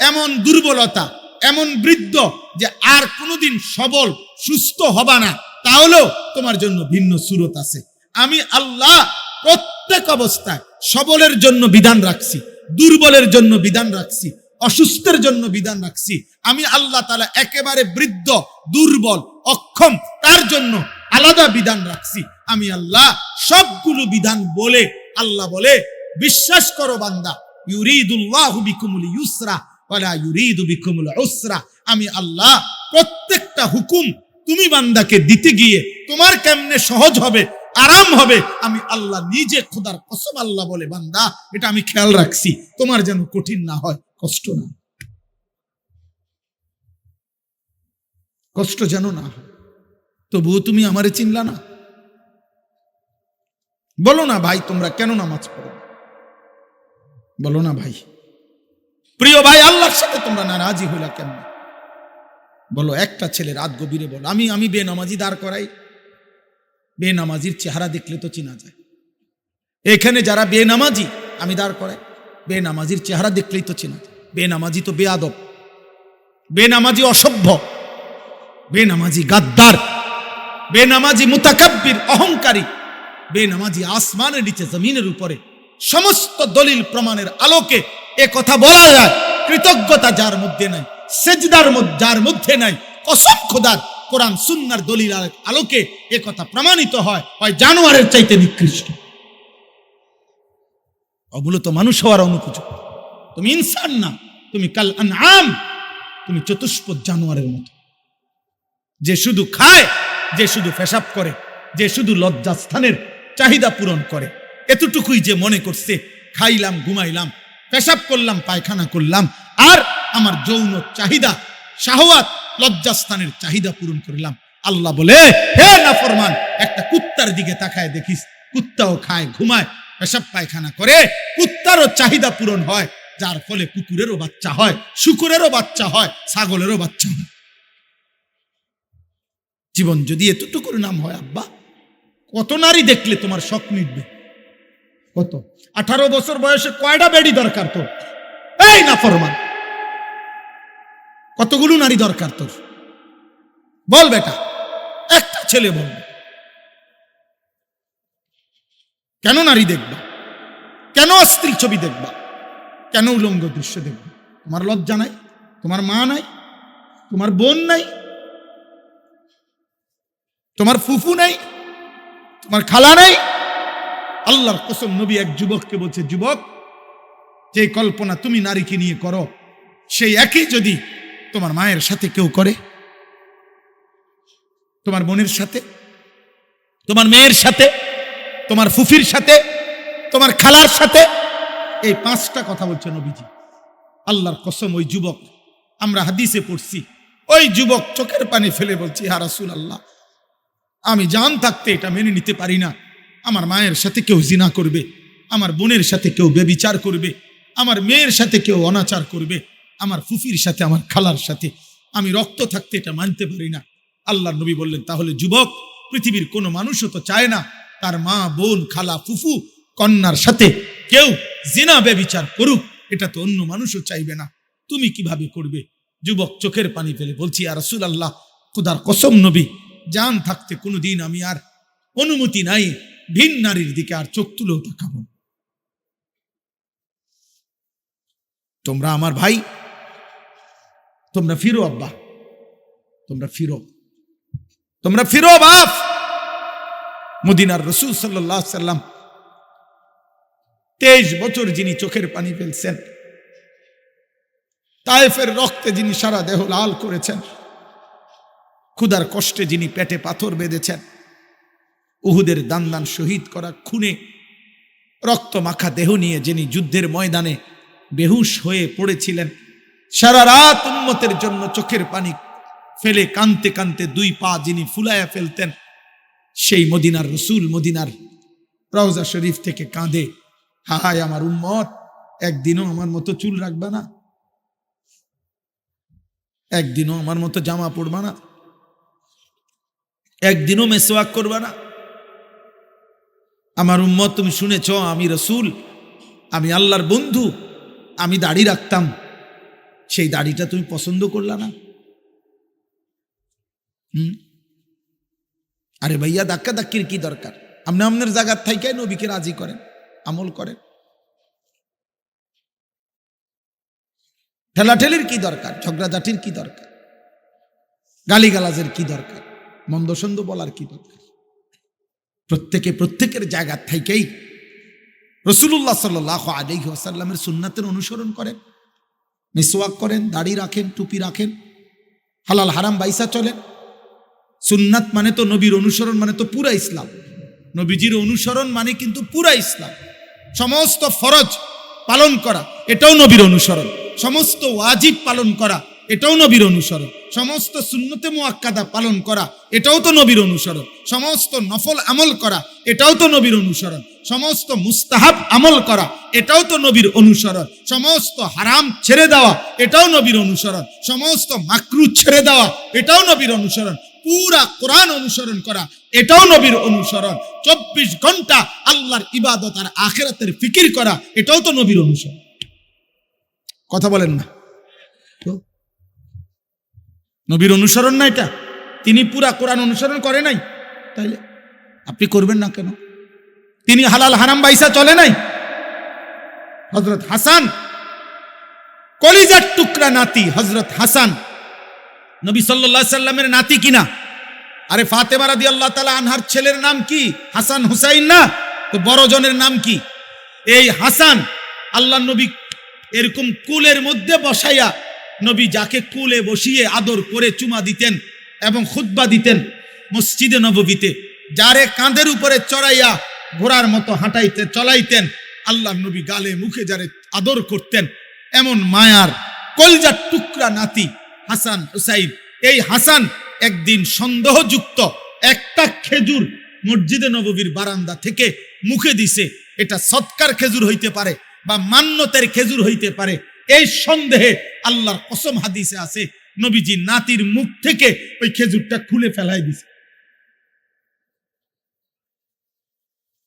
এমন দুর্বলতা, এমন বৃদ্ধ যে আর কোনোদিন সবল সুস্থ হবা না, তাহলেও তোমার জন্য ভিন্ন সুরত আছে। আমি আল্লাহ প্রত্যেক অবস্থায় সবলের জন্য বিধান রাখছি, দুর্বলের জন্য বিধান রাখছি, অসুস্থের জন্য বিধান রাখছি। আমি আল্লাহ তাআলা একেবারে বৃদ্ধ, দুর্বল, অক্ষম, তার জন্য আলাদা বিধান রাখছি। আমি আল্লাহ সবগুলো বিধান বলে আল্লাহ বলে, বিশ্বাস করো বান্দা, ইউরিদুল্লাহু বিকুমুল ইউসরা ওয়ালা ইউরিদু বিকুমুল উসরা। আমি আল্লাহ প্রত্যেকটা হুকুম তুমি বান্দাকে দিতে গিয়ে তোমার কেমনে সহজ হবে, আরাম হবে, আমি আল্লাহ নিজে, খোদার কসম আল্লাহ বলে, বান্দা এটা আমি খেয়াল রাখছি, তোমার যেন কঠিন না হয়, কষ্ট না। কষ্ট যেন না হয়। তবুও তুমি আমারে চিনলা না? বলো না ভাই, তোমরা কেন নামাজ পড়ো? বলো না ভাই। প্রিয় ভাই, আল্লাহর সাথে তোমরা নারাজি হইলা কেন? বলো। একটা ছেলে রাত গভীরে বলো, আমি বেনামাজি দাঁড় করাই। বেনামাজির চেহারা দেখলে তো চেনা যায়। এখানে যারা বেনামাজি আমি দাঁড় করাই, বেনামাজির চেহারা দেখলেই তো চেনা যায়। বেনামাজি তো বেয়াদব, বেনামাজি অসভ্য, বেনামাজি গাদ্দার, বেনামাজি মুতাকাব্বির অহংকারী, বেনামাজি আসমানের নিচে জমিনের উপরে। সমস্ত দলিল প্রমাণের আলোকে এ কথা বলা যায়। কৃতজ্ঞতা যার মধ্যে নাই, সেজদার যার মধ্যে নাই, কসম খোদার কোরআন সুন্নাহর দলিল আলোকে এ কথা প্রমাণিত হয় জানোয়ারের চাইতে নিকৃষ্ট। ওগুলো তো মানুষ হওয়ার অনুপযুক্ত। তুমি ইনসান না, তুমি কাল আনআম, তুমি চতুষ্পদ জানোয়ারের মতো, যে শুধু খায়, যে শুধু পেশাব করে, যে শুধু লজ্জাস্থানের চাহিদা পূরণ করে। এতটুকুই যে মনে করছে খাইলাম, ঘুমাইলাম, পেশাব করলাম, পায়খানা করলাম, আর আমার যৌন চাহিদা, শাহওয়াত, লজ্জাস্থানের চাহিদা পূরণ করলাম। আল্লাহ বলে, হে নাফরমান, একটা কুত্তার দিকে তাকায় দেখিস, কুত্তাও খায়, ঘুমায়, পেশাব পায়খানা করে, কুত্তারও চাহিদা পূরণ হয়, যার ফলে কুকুরেরও বাচ্চা হয়, শুকুরেরও বাচ্চা হয়, ছাগলেরও বাচ্চা হয়। জীবন যদি এতটুকুর নাম হয় আব্বা, কত নারী দেখলে তোমার শখ মিটবে? কত? 18 বছর বয়সে কয়টা বেডি দরকার তোর? এই নাফরমান, কতগুলো নারী দরকার তোর? বল বেটা, একটা ছেলে বলবে। কেন নারী দেখবা? কেন অশ্লীল ছবি দেখবা? কেন উলঙ্গ দৃশ্য দেখবা? তোমার লজ্জা নাই? তোমার মা নাই? তোমার বোন নাই? তোমার ফুফু নাই? তোমার খালা নাই? আল্লাহর কসম, নবী এক যুবককে বলছে, যুবক, যে কল্পনা তুমি নারীকে নিয়ে করো, সেই একই যদি তোমার মায়ের সাথে কেউ করে, তোমার বোনের সাথে, তোমার মেয়ের সাথে, তোমার ফুফির সাথে, তোমার খালার সাথে, এই 5টা কথা বলছে নবীজি। আল্লাহর কসম, ওই যুবক, আমরা হাদিসে পড়ছি, ওই যুবক চোখের পানি ফেলে বলছি, ইয়া রাসূলুল্লাহ, আমি জান থাকতে এটা মেনে নিতে পারি না। আমার মায়ের সাথে কেউ জিনা করবে, আমার বোনের সাথে কেউ ব্যভিচার করবে, আমার মেয়ের সাথে কেউ অনাচার করবে, আমার ফুফির সাথে, আমার খালার সাথে, আমি রক্ত থাকতে এটা মানতে পারি না। আল্লাহর নবী বললেন, তাহলে যুবক, পৃথিবীর কোনো মানুষও তো চায় না তার মা, বোন, খালা, ফুফু, কন্যার সাথে কেউ জিনা ব্যভিচার করুক। এটা তো অন্য মানুষও চাইবে না, তুমি কিভাবে করবে? যুবক চোখের পানি ফেলে বলছি, ইয়া রাসূলুল্লাহ, খোদার কসম নবী, জান থাকতে কোনোদিন আমি আর অনুমতি নাই ভিন নারীর দিকে আর চোখ তুলেও তাকাবো। তোমরা আমার ভাই, তোমরা ফিরো আব্বা, তোমরা ফিরো, তোমরা ফিরো বাপ। মদিনার রাসূল সাল্লাল্লাহু আলাইহি সাল্লাম 23 বছর যিনি চোখের পানি ফেলছেন, তায়েফের রক্তে যিনি সারা দেহ লাল করেছেন, ক্ষুধার কষ্টে যিনি পেটে পাথর বেঁধেছেন, উহুদের দান দান শহীদ করা খুনে রক্ত মাখা দেহ নিয়ে যিনি যুদ্ধের ময়দানে বেহুশ হয়ে পড়েছিলেন, সারা রাত উম্মতের জন্য চোখের পানি ফেলে কানতে কানতে 2 পা যিনি ফুলায়া ফেলতেন, সেই মদিনার রাসূল মদিনার রওজা শরীফ থেকে কাঁদে, হায় আমার উম্মত, একদিনও আমার মতো চুল রাখবা না? একদিনও আমার মতো জামা পরবা না? একদিনও মেসওয়াক করবা না? আমার উম্মত, তুমি শুনেছ আমি রাসূল, আমি আল্লাহর বন্ধু, আমি দাড়ি রাখতাম, সেই দাড়িটা তুমি পছন্দ করলা না? আরে ভাইয়া, ধাক্কা ধাক্কির কি দরকার? আপনি আপনার জায়গার থেকে নবীকে রাজি করেন, আমল করেন। ঠেলাঠেলির কি দরকার? ঝগড়াঝাটির কি দরকার? গালিগালাজের কি দরকার? মন্দ সন্দ বলার কি দরকার? প্রত্যেকে প্রত্যেকের জায়গা থেকেই রাসূলুল্লাহ সাল্লাল্লাহু আলাইহি ওয়াসাল্লামের সুন্নাতের অনুসরণ করেন, মিসওয়াক করেন, দাড়ি রাখেন, টুপি রাখেন, হালাল হারাম বাইসা চলেন। সুন্নাত মানে তো নবীর অনুসরণ, মানে তো পুরা ইসলাম। নবীজির অনুসরণ মানে কিন্তু পুরা ইসলাম। সমস্ত ফরজ পালন করা, এটাও নবীর অনুসরণ। সমস্ত ওয়াজিব পালন করা, এটাও নবীর অনুসরণ। সমস্ত সুন্নতে মুআক্কাদা পালন করা, এটাও তো নবীর অনুসরণ। সমস্ত নফল আমল করা, এটাও তো নবীর অনুসরণ। সমস্ত মুস্তাহাব আমল করা, এটাও তো নবীর অনুসরণ। সমস্ত হারাম ছেড়ে দেওয়া, এটাও নবীর অনুসরণ। সমস্ত মাকরু ছেড়ে দেওয়া, এটাও নবীর অনুসরণ। পুরা কোরআন অনুসরণ করা, এটাও নবীর অনুসরণ। 24 ঘন্টা আল্লাহর ইবাদত আর আখিরাতের ফিকির করা, এটাও তো নবীর অনুসরণ। কথা বলেন না? নবীর অনুসরণ না এটা? তিনি পুরা কোরআন অনুসরণ করে নাই, তাইলে আপনি করবেন না কেন? তিনি হালাল হারাম বাইসা চলে নাই? হযরত হাসান, কলিজার টুকরা নাতি হযরত হাসান, নবী সাল্লাল্লাহু আলাইহি সাল্লামের নাতি কিনা? আরে ফাতেমা রাদিয়াল্লাহু তাআলা আনহার ছেলের নাম কি? হাসান হুসাইন না? তো বড় জনের নাম কি? এই হাসান আল্লাহর নবী এরকম কুলের মধ্যে বসাইয়া, নবী যাকে কুলে বসিয়ে আদর করে চুমা দিতেন এবং খুতবা দিতেন মসজিদে নববীতে, যারে কাঁধের উপরে চড়াইয়া ঘোড়ার মতো হাঁটাইতে চলাইতেন, আল্লাহর নবী গালে মুখে যারে আদর করতেন, এমন মায়ার কলজার টুকরা নাতি হাসান হুসাইন। এই হাসান একদিন সন্দেহযুক্ত একটা খেজুর মসজিদে নববীর বারান্দা থেকে মুখে দিছে। এটা সৎকার খেজুর হইতে পারে বা মান্যতের খেজুর হইতে পারে, এই সন্দেহে আল্লাহর কসম হাদিসে আছে নবীজি নাতির মুখ থেকে ওই খেজুরটা খুলে ফেলাই দিছে।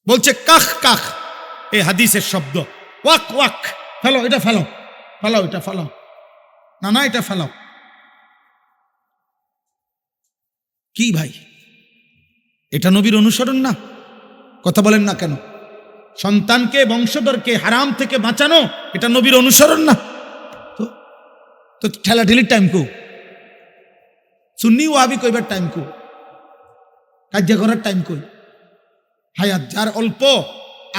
বলছে কাখ কাখ, এই হাদিসের শব্দ। ওয়াক ওয়াক, ফেলো এটা, ফেলো ফেলো এটা, ফেলো না, না এটা ফেলো। কি ভাই, এটা নবীর অনুসরণ না? কথা বলেন না কেন? সন্তানকে বংশধরকে হারাম থেকে বাঁচানো, এটা নবীর অনুসরণ না? তো ঠেলাঠেলির টাইম কো? সুন্নি ওয়াহাবি কইবার টাইম কো? কাজ করার টাইম কই? হায়াত যার অল্প,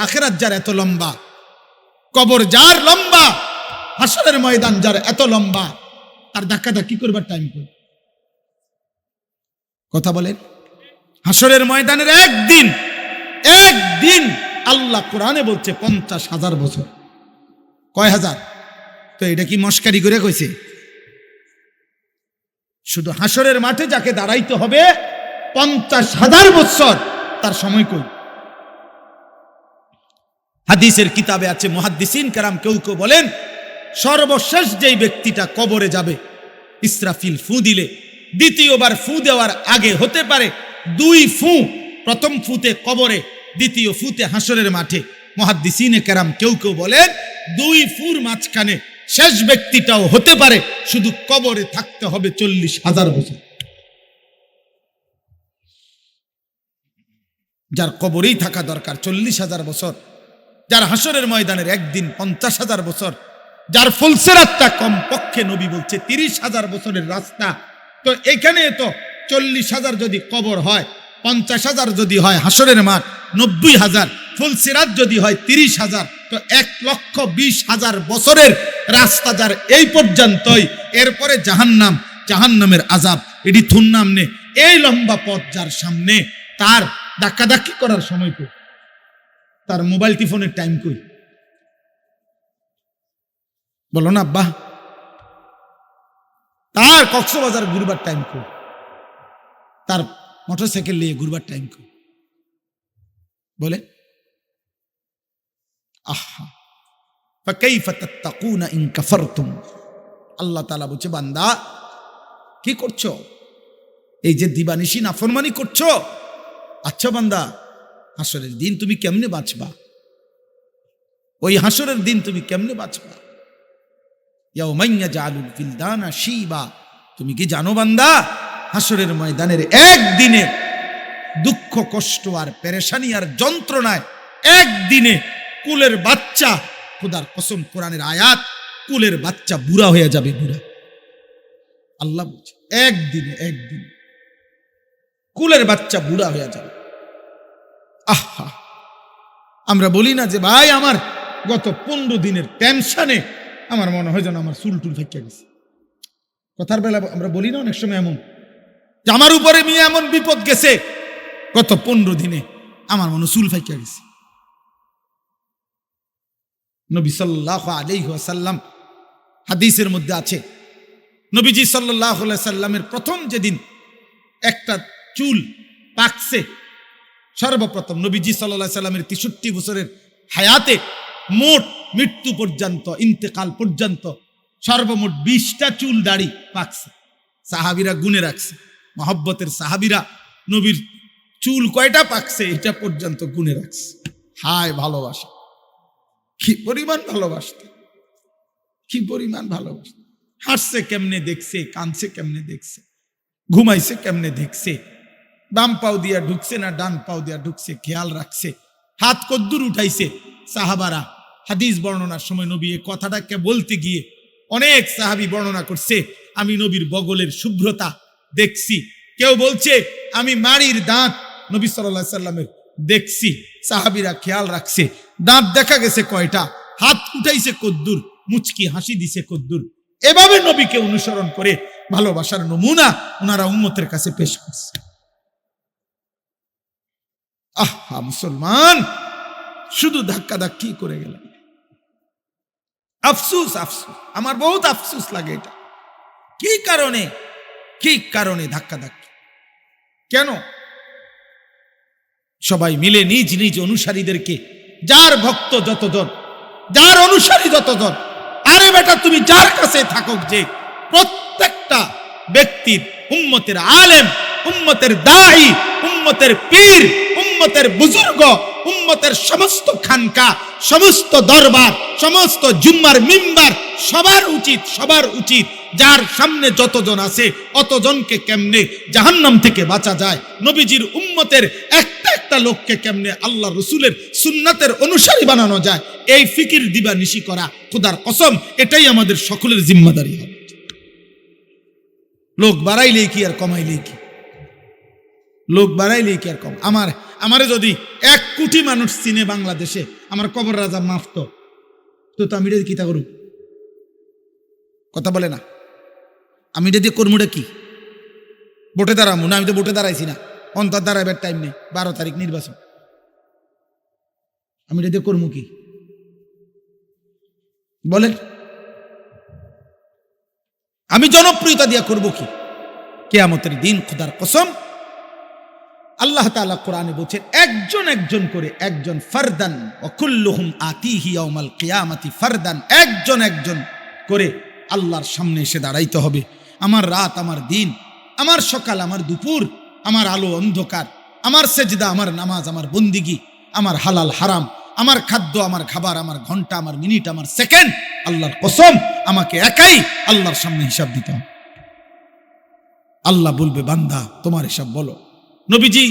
আখিরাত যার এত লম্বা, কবর যার লম্বা, হাসরের ময়দান যার এত লম্বা, তার ধাক্কাধাক্কি করবার টাইম কই? কথা বলেন। হাসরের ময়দানের একদিন আল্লাহ কোরআনে বলছে 50,000 বছর। কয় হাজার? তো এটা কি মস্কারি করে কইছে? শুধু হাসরের মাঠে যাকে দাঁড়াইতে হবে 50,000 বছর, তার সময় কই? হাদিসের কিতাবে আছে, মুহাদ্দিসিন কেরাম কেউ কেউ বলেন সর্বশেষ যেই ব্যক্তিটা কবরে যাবে, ইসরাফিল ফু দিলে দ্বিতীয়বার ফু দেওয়ার আগে হতে পারে 2 ফু, প্রথম ফুতে কবরে, দ্বিতীয় ফুতে হাসরের মাঠে। মুহাদ্দিসিনে কেরাম কেউ কেউ বলেন 2 ফুর মাঝখানে শেষ ব্যক্তিটাও হতে পারে, শুধু কবরে থাকতে হবে 40,000 বছর। যার কবরেই থাকা দরকার 40,000 বছর, যার হাসরের ময়দানের একদিন 50,000 বছর, যার ফুলসেরাতটা কম পক্ষে নবী বলছে 30,000 বছরের রাস্তা। তো এখানে তো 40,000 যদি কবর হয়, 50,000 যদি হয় হাসরের মাঠ, 90,000, ফুলসিরাত যদি হয় 30,000, তো 1,20,000 বছরের রাস্তা যার এই পর্যন্তই। এরপরে জাহান্নাম, জাহান্নামের আযাব, এটি থুন নামনে এই লম্বা পথ যার সামনে, তার ধাক্কাধাক্কি করার সময় কই? তার মোবাইল টিফোনের টাইম কই? বলো না আব্বা। তার কক্সবাজার ঘুরবার টাইম কই? তার মোটরসাইকেল নিয়ে ঘুরবার টাইম কই? বলে আহা ফাকাইফা তাত্তাকুনা ইন কাফারতুম। আল্লাহ তাআলা বলছে, বান্দা কি করছো? এই যে দিবানিশি নাফরমানি করছো, আচ্ছা বান্দা, হাসরের দিন তুমি কেমনে বাঁচবা? ওই হাসরের দিন তুমি কেমনে বাঁচবা? ইয়াউমান ইয়াজআলুল ফিলদানা শিবা। তুমি কি জানো বান্দা, হাসরের ময়দানের একদিনে দুঃখ কষ্ট আর পেরেশানি আর যন্ত্রণায় একদিনে কুলের বাচ্চা, খোদার কসম, কোরআনের আয়াত, কুলের বাচ্চা বুড়া হয়ে যাবে, বুড়া। আল্লাহ বলছে একদিনে কুলের বাচ্চা বুড়া হয়ে যাবে। আহা, আমরা বলি না যে ভাই আমার গত 15 দিনের টেনশনে আমার মনে হয় যেন আমার চুল টুল ফেঁকে গেছে। কথার বেলা আমরা বলি না অনেক সময় এমন, যে আমার উপরে নিয়ে এমন বিপদ গেছে, গত 15 দিনে আমার মনে চুল ফেঁকে গেছে। নবী সাল্লাল্লাহু আলাইহি ওয়াসাল্লাম হাদিসের মধ্যে আছে, নবীজি সাল্লাল্লাহু আলাইহি সাল্লামের প্রথম যেদিন একটা চুল পাকছে, সর্বপ্রথম নবীজি সাল্লাল্লাহু আলাইহি সাল্লামের 63 বছরের হায়াতে মোট মৃত্যু পর্যন্ত, ইন্তেকাল পর্যন্ত সর্বমোট 20টা চুল দাড়ি পাকছে। সাহাবীরা গুনে রাখছে, মহব্বতের সাহাবীরা নবীর চুল কয়টা পাকছে এটা পর্যন্ত গুনে রাখছে। হায় ভালোবাসা, কি পরিমাণ ভালোবাসতে, কি পরিমাণ ভালোবাসতে। হাসছে কেমনে দেখছে, কাঁদছে কেমনে দেখছে, ঘুমাইছে কেমনে দেখছে, বাম পাও দিয়া ঢুকছে না ডান পাও দিয়া ঢুকছে খেয়াল রাখছে, হাত কদ্দুর উঠাইছে। সাহাবারা হাদিস বর্ণনার সময় নবী এই কথাটাকে বলতে গিয়ে অনেক সাহাবী বর্ণনা করছে, আমি নবীর বগলের শুভ্রতা দেখছি। কেউ বলছে আমি মাড়ির দাঁত নবী সাল্লাল্লাহু আলাইহি সাল্লামের দেখছি। সাহাবীরা খেয়াল রাখছে দাঁত দেখা গেছে কয়টা, হাত উঠাইছে কদ্দুর, মুচকি হাসি দিছে কদ্দুর। এভাবে নবীকে অনুসরণ করে ভালোবাসার নমুনা ওনারা উম্মতের কাছে পেশ করছে। আহা মুসলমান, শুধু ধাক্কা ধাক্কি করে গেলাম। আফসুস, আফসুস, আমার বহুত আফসুস লাগে এটা। কি কারণে, কি কারণে ধাক্কা ধাক্কি? কেন? সবাই মিলে নিজ নিজ অনুসারীদেরকে, যার ভক্ত যতজন, যার অনুসারী যতজন, আরে বেটা তুমি যার কাছে থাকুক, যে প্রত্যেকটা ব্যক্তির, উম্মতের আলেম, উম্মতের দাঈ, উম্মতের পীর, উম্মতের বুজুর্গ, উম্মতের সমস্ত খানকা, সমস্ত দরবার, সমস্ত জুম্মার মিম্বার, সবার উচিত যার সামনে যতজন আছে অতজনকে কেমনে জাহান্নাম থেকে বাঁচা যায়, নবীজির উম্মতের একটা একটা লোককে কেমনে আল্লাহ রসুলের সুন্নাতের অনুসারী বানানো যায়, এই ফিকির দিবা নিশি করা, খোদার কসম এটাই আমাদের সকলের জিম্মাদারি হবে। লোক বাড়াইলেই কি আর কমাইলেই কি, লোক বাড়াইলেই কি আর কম। আমারে যদি 1 কোটি মানুষ চিনে বাংলাদেশে, আমার কবর রাজা মাফ তো আমি এটা কি তা করু, কথা বলে না, আমি এটা দিয়ে কর্মটা কি ভোটে দাঁড়াবো না? আমি তো ভোটে দাঁড়াইছি না, অন্তর দাঁড়াইবার টাইম নেই, 12 তারিখ নির্বাচন, আমি এটা দিয়ে কর্ম কি বলেন? আমি জনপ্রিয়তা দিয়া করব কি? কিয়ামতের দিন খোদার কসম আল্লাহ তাআলা কোরআনে বলেছেন, একজন একজন করে, একজন ফারদান ওয়া কুল্লুহুম আতিহি ইয়াউমাল কিয়ামাতি ফারদান, একজন একজন করে আল্লাহর সামনে এসে দাঁড়াইতে হবে। আমার রাত, আমার দিন, আমার সকাল, আমার দুপুর, আমার আলো অন্ধকার, আমার সেজদা, আমার নামাজ, আমার বন্দিগি, আমার হালাল হারাম, আমার খাদ্য, আমার খাবার, আমার ঘন্টা, আমার মিনিট, আমার সেকেন্ড, আল্লাহর কসম আমাকে একাই আল্লাহর সামনে হিসাব দিতে হবে। আল্লাহ বলবে, বান্দা তোমার হিসাব বলো। নবীজি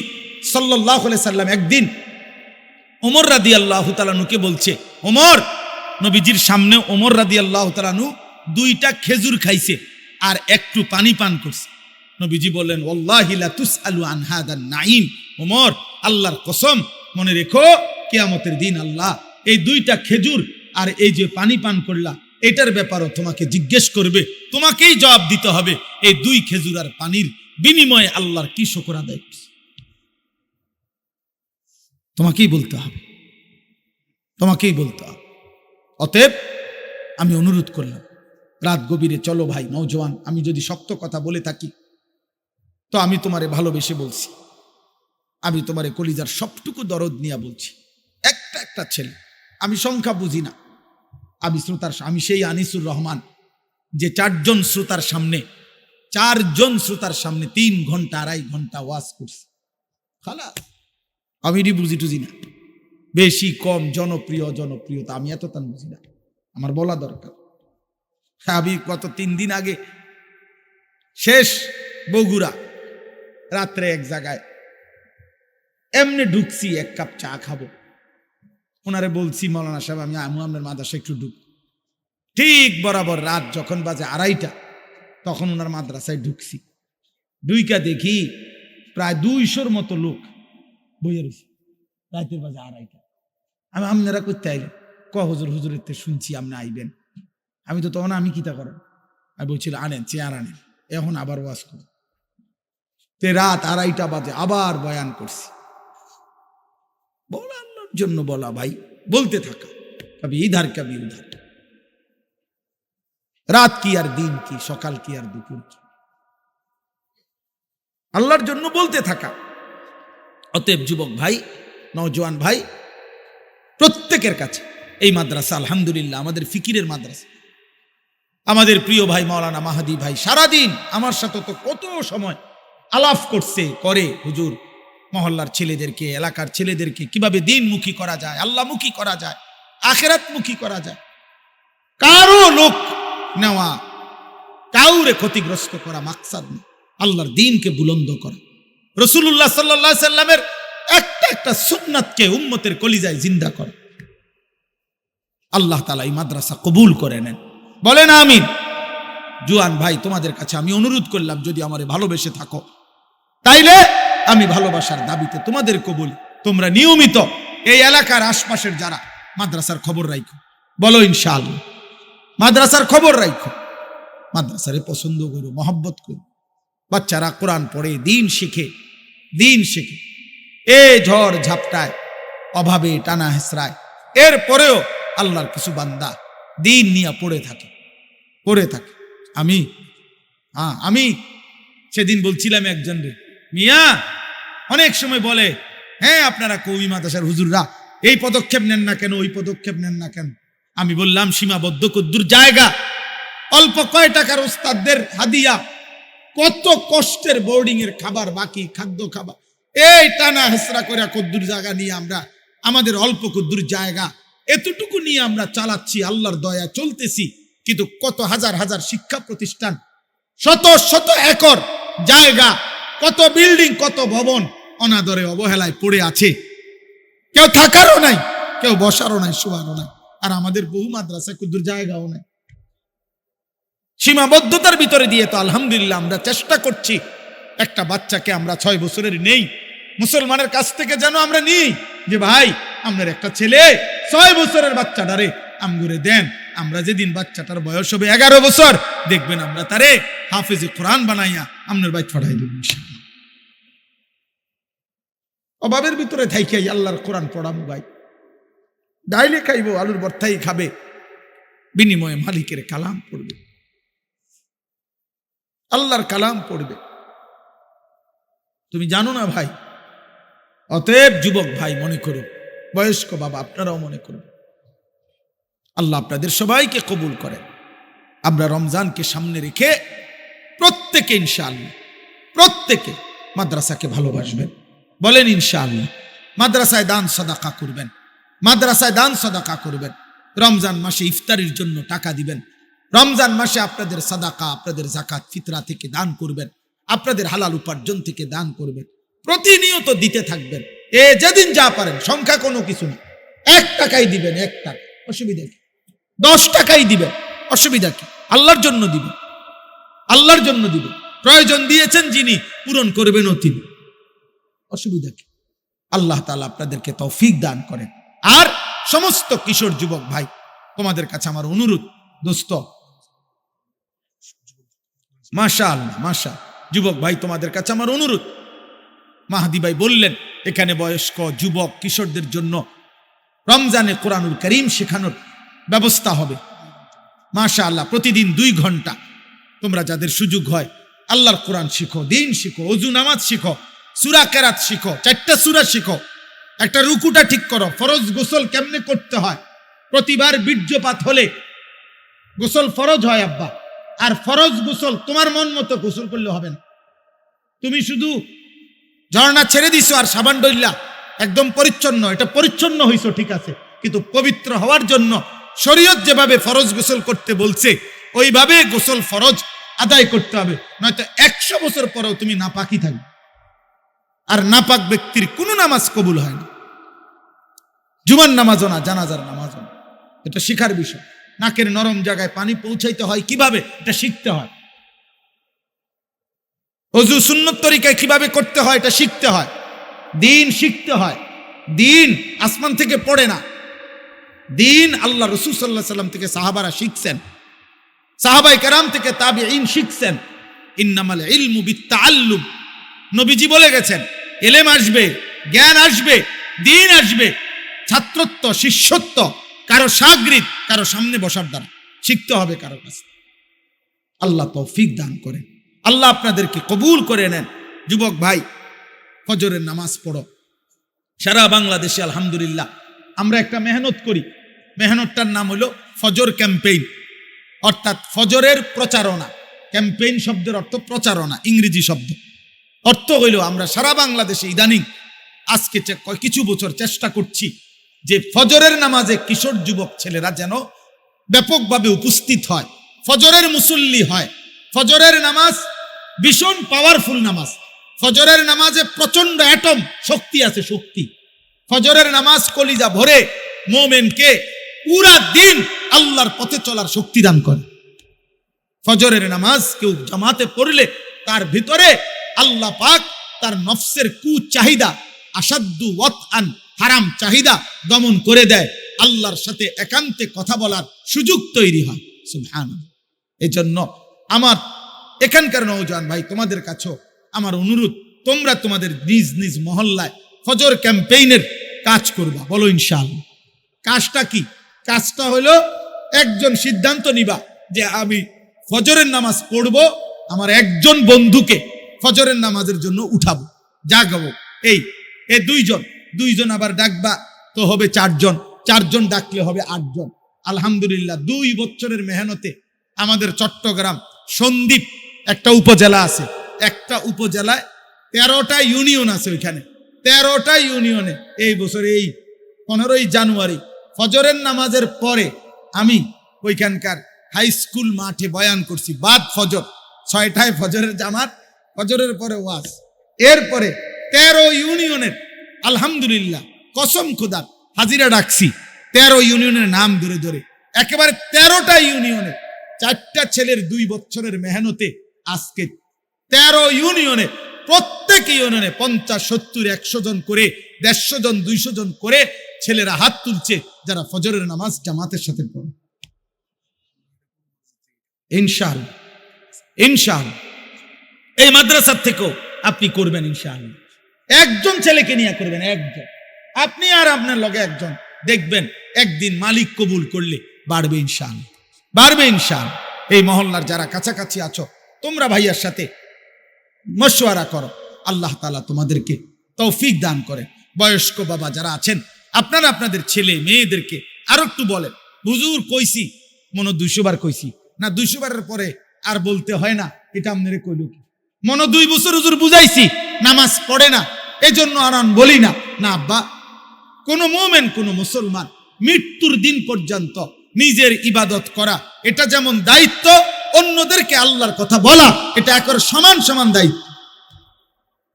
সাল্লাল্লাহু আলাইহি সাল্লাম একদিন ওমর রাদিয়াল্লাহু তাআলা আনহুকে বলছে, ওমর, নবীজির সামনে ওমর রাদিয়াল্লাহু তাআলা আনহু 2টা খেজুর খাইছে আর একটু পানি পান করছে। নবীজি বললেন, ওয়াল্লাহি লা তুসআলু আন হাদান নাঈম, ওমর আল্লাহর কসম মনে রেখো, কিয়ামতের দিন আল্লাহ এই 2টা খেজুর আর এই যে পানি পান করলা এটার ব্যাপারও তোমাকে জিজ্ঞেস করবে, তোমাকেই জবাব দিতে হবে। এই 2 খেজুর আর পানির বিনিময়ে আল্লাহর কি শুকর আদায় করছে, তোমাকেই বলতে হবে, তোমাকেই বলতে হবে। অতএব আমি অনুরোধ করলাম, রাত গভীরে চলো ভাই নওজোয়ান, আমি যদি শক্ত কথা বলে থাকি তো আমি তোমারে ভালোবেসে বলছি, আমি তোমারে কলিজার সবটুকু দরদ নিয়ে বলছি। একটা একটা ছেলে, আমি সংখ্যা বুঝি না, আমি সেই আনিসুর রহমান যে 4জন শ্রোতার সামনে 3 ঘন্টা 2.5 ঘন্টা ওয়াজ করছে, খালাস। আমি বুঝি টুঝি না, বেশি কম, জনপ্রিয়তা আমি এত তান বুঝি না, আমার বলা দরকার। আমি গত 3 দিন আগে শেষ বগুড়া, রাত্রে এক জায়গায় এমনি ঢুকছি, 1 কাপ চা খাবো, ওনারে বলছি, মৌলানা সাহেব আমি আপনার মাদ্রাসা একটু ঢুক। ঠিক বরাবর রাত যখন বাজে 2:30 তখন ওনার মাদ্রাসায় ঢুকছি। ঢুইকা দেখি প্রায় 200-র মতো লোক বইয়ে রয়েছে, রাতের বাজে 2:30। আমি, আপনারা করতে আইলেন? হুজুরের থেকে শুনছি আপনি আইবেন। আমি তো তখন, আমি কিতা করেন, আমি বলছিল আনেন চেয়ার আনেন, এখন আবার ওয়াজ কর। তে রাত 2:30 বাজে আবার বয়ান করছি। বলা আল্লাহর জন্য বলা ভাই, বলতে থাকা, কবি ইধার কবি উধার। রাত কি আর দিন কি, সকাল কি আর দুপুর কি, আল্লাহর জন্য বলতে থাকা। অতএব যুবক ভাই, নওজোয়ান ভাই, প্রত্যেকের কাছে এই মাদ্রাসা আলহামদুলিল্লাহ আমাদের ফিকিরের মাদ্রাসা। আমাদের প্রিয় ভাই মাওলানা মাহাদি ভাই সারাদিন আমার সাথে তো কত সময় আলাপ করছে, করে হুজুর মহল্লার ছেলেদেরকে, এলাকার ছেলেদেরকে কিভাবে দিনমুখী করা যায়, আল্লাহমুখী করা যায়, আখিরাতমুখী করা যায়। কারো লোক নেওয়া, কাউরে ক্ষতিগ্রস্ত করা মাকসাদ না, আল্লাহর দ্বীনকে বুলন্দ করা, রাসূলুল্লাহ সাল্লাল্লাহু আলাইহি সাল্লামের একটা একটা সুন্নাতকে উম্মতের কলিজায় জিন্দা করা। আল্লাহ তাআলা এই মাদ্রাসা কবুল করে নেন, বলেন আমিন। জুয়ান ভাই, তোমাদের কাছে আমি অনুরোধ করলাম, যদি আমারে ভালোবেসে থাকো তাইলে আমি ভালোবাসার দাবিতে তোমাদের কবুল, তোমরা নিয়মিত এই এলাকার আশপাশের যারা মাদ্রাসার খবর রাখো, বলো ইনশাআল্লাহ মাদ্রাসার খবর রাখো, মাদ্রাসারে পছন্দ করো, মহব্বত করো। বাচ্চারা কোরআন পড়ে, দিন শিখে, দিন শিখে। এ ঝড় ঝাপটায়, অভাবে টানা হেসরায়, এরপরেও আল্লাহর কিছু বান্দা দিন নিয়ে পড়ে থাকে। আমি সেদিন বলছিলাম একজন রে, মিয়া অনেক সময় বলে, হ্যাঁ আপনারা কওমি মাদ্রাসার হুজুররা এই পদক্ষেপ নেন না কেন, ওই পদক্ষেপ নেন না কেন। আমি বললাম সীমাবদ্ধ কদ্দুর জায়গা, অল্প কয় টাকার ওস্তাদদের হাদিয়া, কত কষ্টের বোর্ডিং এর খাবার, বাকি খাদ্য খাবার, এই টানা হেসরা করে কদ্দুর জায়গা নিয়ে আমরা, আমাদের অল্প কদ্দুর জায়গা এতটুকু নিয়ে আমরা চালাচ্ছি, আল্লাহর দয়া চলতেছি। কিন্তু কত হাজার হাজার শিক্ষা প্রতিষ্ঠান, শত শত একর জায়গা, কত বিল্ডিং, কত ভবন অনাদরে অবহেলায় পড়ে আছে, কেউ থাকারও নাই, কেউ বসারও নাই, শোয়ারও নাই। আর আমাদের বহু মাদ্রাসায় কদ্দুর জায়গাও নাই। সীমাবদ্ধতার ভিতরে দিয়ে তো আলহামদুলিল্লাহ আমরা চেষ্টা করছি একটা বাচ্চাকে আমরা 6 বছরের নেই, মুসলমানের কাছ থেকে যেন আমরা নিই যে ভাই আপনার একটা ছেলে 6 বছরের বাচ্চাটারে আমগুরে দেন, আমরা যেদিন বাচ্চাটার বয়স হবে 11 বছর দেখবেন আমরা তারে হাফেজে কোরআন বানাইয়া আপনার বাইক পাঠাই দেব। অভাবের ভিতরে থাইকাই আল্লাহর কোরআন পড়াবো ভাই, ডাইলে খাইবো, আলুর ভর্তাই খাবে, বিনিময়ে মালিকের কালাম পড়বে, আল্লাহর কালাম পড়বে। তুমি জানো না ভাই। অতএব যুবক ভাই মনে করো, বয়স্ক বাবা আপনারাও মনে করুন, আল্লাহ আপনাদের সবাইকে কবুল করেন। আমরা রমজানকে সামনে রেখে প্রত্যেকে ইনশাআল্লাহ, প্রত্যেকে মাদ্রাসাকে ভালোবাসবেন, বলেন ইনশাআল্লাহ। মাদ্রাসায় দান সাদাকা করবেন, মাদ্রাসায় দান সাদাকা করবেন। রমজান মাসে ইফতারির জন্য টাকা দিবেন, রমজান মাসে আপনাদের সাদাকা, আপনাদের যাকাত ফিতরা থেকে দান করবেন, আপনাদের হালাল উপার্জন থেকে দান করবেন, প্রতিনিয়ত দিতে থাকবেন। যেদিন যা পারেন, সংখ্যা কোনো কিছু না, 1 টাকাই দিবেন, 1 টাকা, অসুবিধা কি? 10 টাকাই দিবেন, অসুবিধা কি? আল্লাহর জন্য দিবেন, আল্লাহর জন্য দিবেন। প্রয়োজন দিয়েছেন যিনি, পূরণ করবেনও তিনি, অসুবিধা কি? আল্লাহ তাআলা আপনাদেরকে তৌফিক দান করেন। আর সমস্ত কিশোর যুবক ভাই, তোমাদের কাছে আমার অনুরোধ, দোস্ত, মাশাআল্লাহ মাশাআল্লাহ, যুবক ভাই তোমাদের কাছে আমার অনুরোধ, মাহাদি ভাই বললেন এখানে বয়স্ক যুবক কিশোরদের জন্য রমজানে কোরআনুল কারীম শেখানোর ব্যবস্থা হবে। মাশাআল্লাহ, প্রতিদিন 2 ঘন্টা তোমরা যাদের সুযোগ হয় আল্লাহর কোরআন শিখো, দিন শিখো, ওযু নামাজ শিখো, সূরা কেরাত শিখো, 4টা সূরা শিখো, একটা রুকুটা ঠিক করো, ফরজ গোসল কেমনে করতে হয়। প্রতিবার বীর্যপাত হলে গোসল ফরজ হয় আব্বা, আর ফরজ গোসল তোমার মন মতো গোসল করলে হবে না। তুমি শুধু ঝর্ণা ছেড়ে দিছো আর সাবান ডইলা একদম পরিচ্ছন্ন, এটা পরিচ্ছন্ন হইছো ঠিক আছে, কিন্তু পবিত্র হওয়ার জন্য শরীয়ত যেভাবে ফরজ গোসল করতে বলছে ওইভাবে গোসল ফরজ আদায় করতে হবে, নয়তো 100 বছর পরেও তুমি নাপাকি থাকবে। আর নাপাক ব্যক্তির কোনো নামাজ কবুল হয় না, জুমার নামাজও না, জানাজার নামাজও না। এটা শিখার বিষয়। নাকের নরম জায়গায় পানি পৌঁছাইতে হয় কিভাবে, এটা শিখতে হয়। ওযু সুন্নত তরিকায় কিভাবে করতে হয়, এটা শিখতে হয়। দিন শিখতে হয়। দিন আসমান থেকে পড়ে না, দিন আল্লাহ রাসূল সাল্লাল্লাহু আলাইহি সাল্লাম থেকে সাহাবারা শিখছেন, সাহাবায়ে কেরাম থেকে তাবিঈন শিখছেন। ইন্নামাল ইলমু বিত্তাআল্লুম, নবীজি বলে গেছেন, ইলম আসবে, জ্ঞান আসবে, দিন আসবে, ছাত্রত্ব, শিষ্যত্ব, কারো শাগরিদ, কারো সামনে বসার দ্বারা শিখতে হবে কারো কাছে। আল্লাহ তৌফিক দান করেন, আল্লাহ আপনাদেরকে কবুল করে নেন। যুবক ভাই, ফজরের নামাজ পড়ো। সারা বাংলাদেশে আলহামদুলিল্লাহ আমরা একটা মেহনত করি, মেহনতটার নাম হলো ফজর ক্যাম্পেইন, অর্থাৎ ফজরের প্রচারণা। ক্যাম্পেইন শব্দের অর্থ প্রচারণা, ইংরেজি শব্দ। অর্থ হইল আমরা সারা বাংলাদেশে ইদানিং আজকে কিছু বছর চেষ্টা করছি যে ফজরের নামাজে কিশোর যুবক ছেলেরা যেন ব্যাপকভাবে উপস্থিত হয়, ফজরের মুসল্লি হয়। ফজরের নামাজ ভীষণ পাওয়ারফুল নামাজ। ফজরের নামাজে প্রচন্ড অ্যাটম শক্তি আছে, শক্তি। ফজরের নামাজ কলিজা ভরে মোমেনকে পুরা দিন আল্লাহর পথে চলার শক্তি দান করে। ফজরের নামাজ কেউ জামাতে পড়লে তার ভিতরে আল্লাহ পাক তার নফসের চাহিদা, আসাদ্দু ওয়াতআন, হারাম চাহিদা দমন করে দেয়। আল্লাহর সাথে একান্তে কথা বলার সুযোগ তৈরি হয়। সুবহানাল্লাহ। এজন্য আমার এখানকার নওজোয়ান ভাই, তোমাদের কাছেও আমার অনুরোধ, তোমরা তোমাদের নিজ নিজ মহল্লায় ফজর ক্যাম্পেইনের কাজ করবা। বলো ইনশাআল্লাহ। কাজটা কি? কাজটা হলো একজন সিদ্ধান্ত নিবা যে আমি ফজরের নামাজ পড়বো, আমার একজন বন্ধুকে ফজরের নামাজের জন্য উঠাবো, জাগাবো। এই দুইজন আবার ডাকবা তো হবে 4 জন, 4 জন ডাকলে হবে 8 জন। আলহামদুলিল্লাহ 2 বছরের মেহনতে আমাদের চট্টগ্রাম সন্দ্বীপ একটা উপজেলা আছে, একটা উপজেলায় 13টা ইউনিয়ন আছে। ওইখানে 13টা ইউনিয়নে এই বছর এই 15ই জানুয়ারি ফজরের নামাজের পরে আমি ওইখানকার হাই স্কুল মাঠে বয়ান করছি। বাদ ফজর 6টায় ফজরের জামাত, ফজরের পরে ওয়াজ। এরপরে 13 ইউনিয়নের আলহামদুলিল্লাহ কসম খোদার হাজিরা ডাকছি। 13 ইউনিয়নের নাম ধরে ধরে একেবারে 13টা ইউনিয়নে 4টা ছেলের 2 বছরের মেহনতে আজকে 13 ইউনিয়নে, প্রত্যেক ইউনিয়নে 50, 70, 100 জন করে, 150 জন, 200 জন করে ছেলেরা হাত তুলছে যারা ফজরের নামাজ জামাতের সাথে পড়ে। ইনশাআল্লাহ, ইনশাআল্লাহ এই মাদ্রাসার থেকেও আপনি করবেন ইনশাআল্লাহ। একজন ছেলেকে নিয়ে করবেন, একজন, আপনি আর আপনার লগে একজন, দেখবেন একদিন মালিক কবুল করলে বাড়বে ইনশাআল্লাহ, বাড়বে ইনশাআল্লাহ। এই মহল্লার যারা কাছাকাছি আছো তোমরা ভাইয়ার সাথে মশওয়ারা করো, আল্লাহ তাআলা তোমাদেরকে তৌফিক দান করে। বয়স্ক বাবা যারা আছেন আপনারা আপনাদের ছেলে মেয়েদেরকে আরো একটু বলেন, হুজুর কইছি, মনে 200 বার কইছি না, 200 বারের পরে আর বলতে হয় না, এটা আপনারে কইল কি? মনে 2 বছর হুজুর বুঝাইছি, নামাজ পড়ে না, এজন্য আর বলি না। না আব্বা, কোন মুমিন, কোন মুসলমান মৃত্যুর দিন পর্যন্ত নিজের ইবাদত করা এটা যেমন দায়িত্ব, অন্যদেরকে আল্লাহর কথা বলা এটা একবার সমান সমান দায়িত্ব।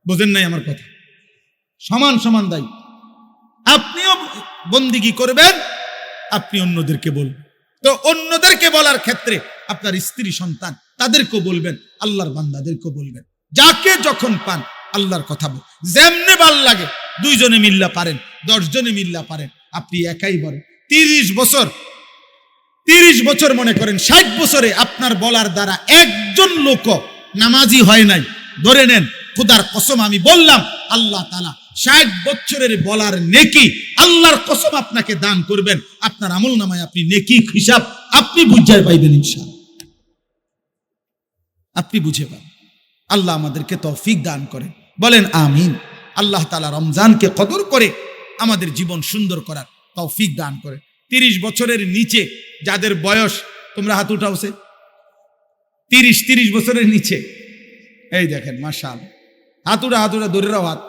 বুঝেন নাই আমার কথা? সমান সমান দায়িত্ব। আপনিও বন্দিগি করবেন, আপনি অন্যদেরকে বলবেন। তো অন্যদেরকে বলার ক্ষেত্রে আপনার স্ত্রী সন্তান তাদেরকেও বলবেন, আল্লাহর বান্দাদেরকেও বলবেন। যাকে যখন পান আল্লাহর কথা বল, যেমনে ভাল লাগে। 2 জনে মিল্লা পারেন, 10 জনে মিল্লা পারেন, আপনি একাই বলেন। 30 বছর মনে করেন 60 বছরে আপনার বলার দ্বারা একজন লোক নামাজি হয় নাই, ধরে নেন, খোদার কসম আমি বললাম, আল্লাহ তাআলা 60 বছরের বলার নেকি আল্লাহর কসম আপনাকে দান করবেন। আপনার আমল নামায় আপনি নেকি হিসাব আপনি বুঝে পাইবেন ইনশাআল্লাহ, আপনি বুঝে পাবেন। আল্লাহ আমাদেরকে তৌফিক দান করেন, বলেন আমিন। আল্লাহ তাআলা রমজানকে কদর করে আমাদের জীবন সুন্দর করার তৌফিক দান করে। 30 বছরের নিচে যাদের বয়স, তোমরা হাত উঠাওছে, 30 বছরের নিচে, এই দেখেন মাশাআল্লাহ, হাত উঠা ধরে রাও হাত।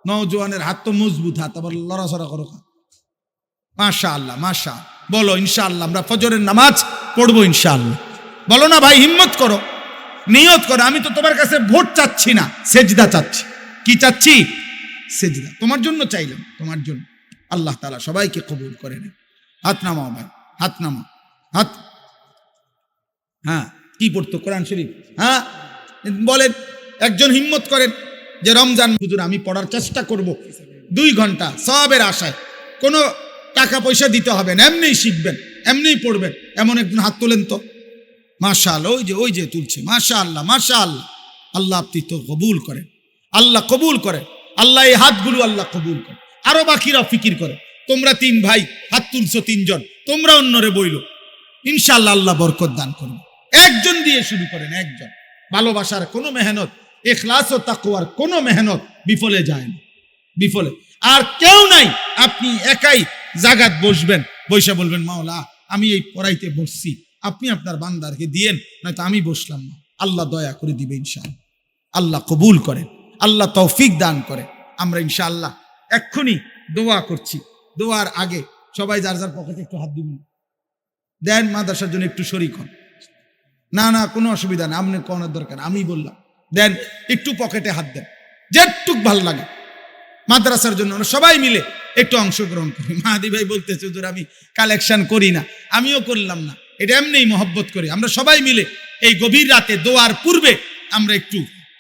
নওজোয়ানের হাত তো মজবুত হাত, আবার লড়াচড়া করো। মাশাআল্লাহ, মাশাআল্লাহ। বলো ইনশাআল্লাহ আমরা ফজরের নামাজ পড়বো ইনশাআল্লাহ। বলো না ভাই, হিম্মত করো, নিয়ত করো। আমি তো তোমার কাছে ভোট চাচ্ছি না, সেজদা চাচ্ছি। কি চাচ্ছি? সেজদা। তোমার জন্য চাইলাম, তোমার জন্য। আল্লাহ তাআলা সবাইকে কবুল করে নেন। হাত নামাও ভাই, হাত নামাও, হাত। হ্যাঁ, কি পড়তো? কোরআন শরীফ। হ্যাঁ বলেন, একজন হিম্মত করেন যে রমজান হুজুর আমি পড়ার চেষ্টা করব 2 ঘন্টা সওয়াবের আশায়, কোনো টাকা পয়সা দিতে হবে না, এমনিই শিখবেন, এমনিই পড়বেন। এমন একজন হাত তোলেন তো। মাশাআল্লাহ, ওই যে তুলছে। মাশাআল্লাহ, মাশাআল্লাহ। আল্লাহ আপনি তো কবুল করেন, আল্লাহ কবুল করেন। আল্লাহ এই হাতগুলো আল্লাহ কবুল করেন। আরো বাকিরা ফিকির করে, তোমরা 3 ভাই হাত তুলছো, 3 জন, তোমরা অন্যরে বইলো, ইনশাআল্লাহ আল্লাহ বরকত দান করবে। একজন দিয়ে শুরু করেন, একজন। ভালোবাসার কোনো মেহনত, ইখলাস ও তাকওয়ার কোনো মেহনত বিফলে যায় না, বিফলে। আর কেউ নাই, আপনি একাই জাগাত বসবেন, বৈশা বলবেন মাওলা আমি এই পড়াইতে বসছি, আপনি আপনার বান্দারকে দিয়েন, নয়তো আমি বসলাম না। আল্লাহ দয়া করে দিবে ইনশাআল্লাহ। আল্লাহ কবুল করেন, আল্লাহ তৌফিক দান করে। আমরা ইনশাআল্লাহ এক্ষুনি দোয়া করছি। দোয়ার আগে সবাই যার যার পকেটে একটু হাত দিবেন, দেন মাদ্রাসার জন্য একটু শরীক হন। না না কোনো অসুবিধা নেই, আপনি কোনের দরকার, আমি বললাম দেন, একটু পকেটে হাত দেন, যেটুক ভাল লাগে মাদ্রাসার জন্য। আমরা সবাই মিলে একটু অংশগ্রহণ করি। মাহাদি ভাই বলতেছে হুজুর আমি কালেকশন করি না, আমিও করলাম না, এটা এমনিই মহব্বত করি। আমরা সবাই মিলে এই গভীর রাতে দোয়ার পূর্বে আমরা একটু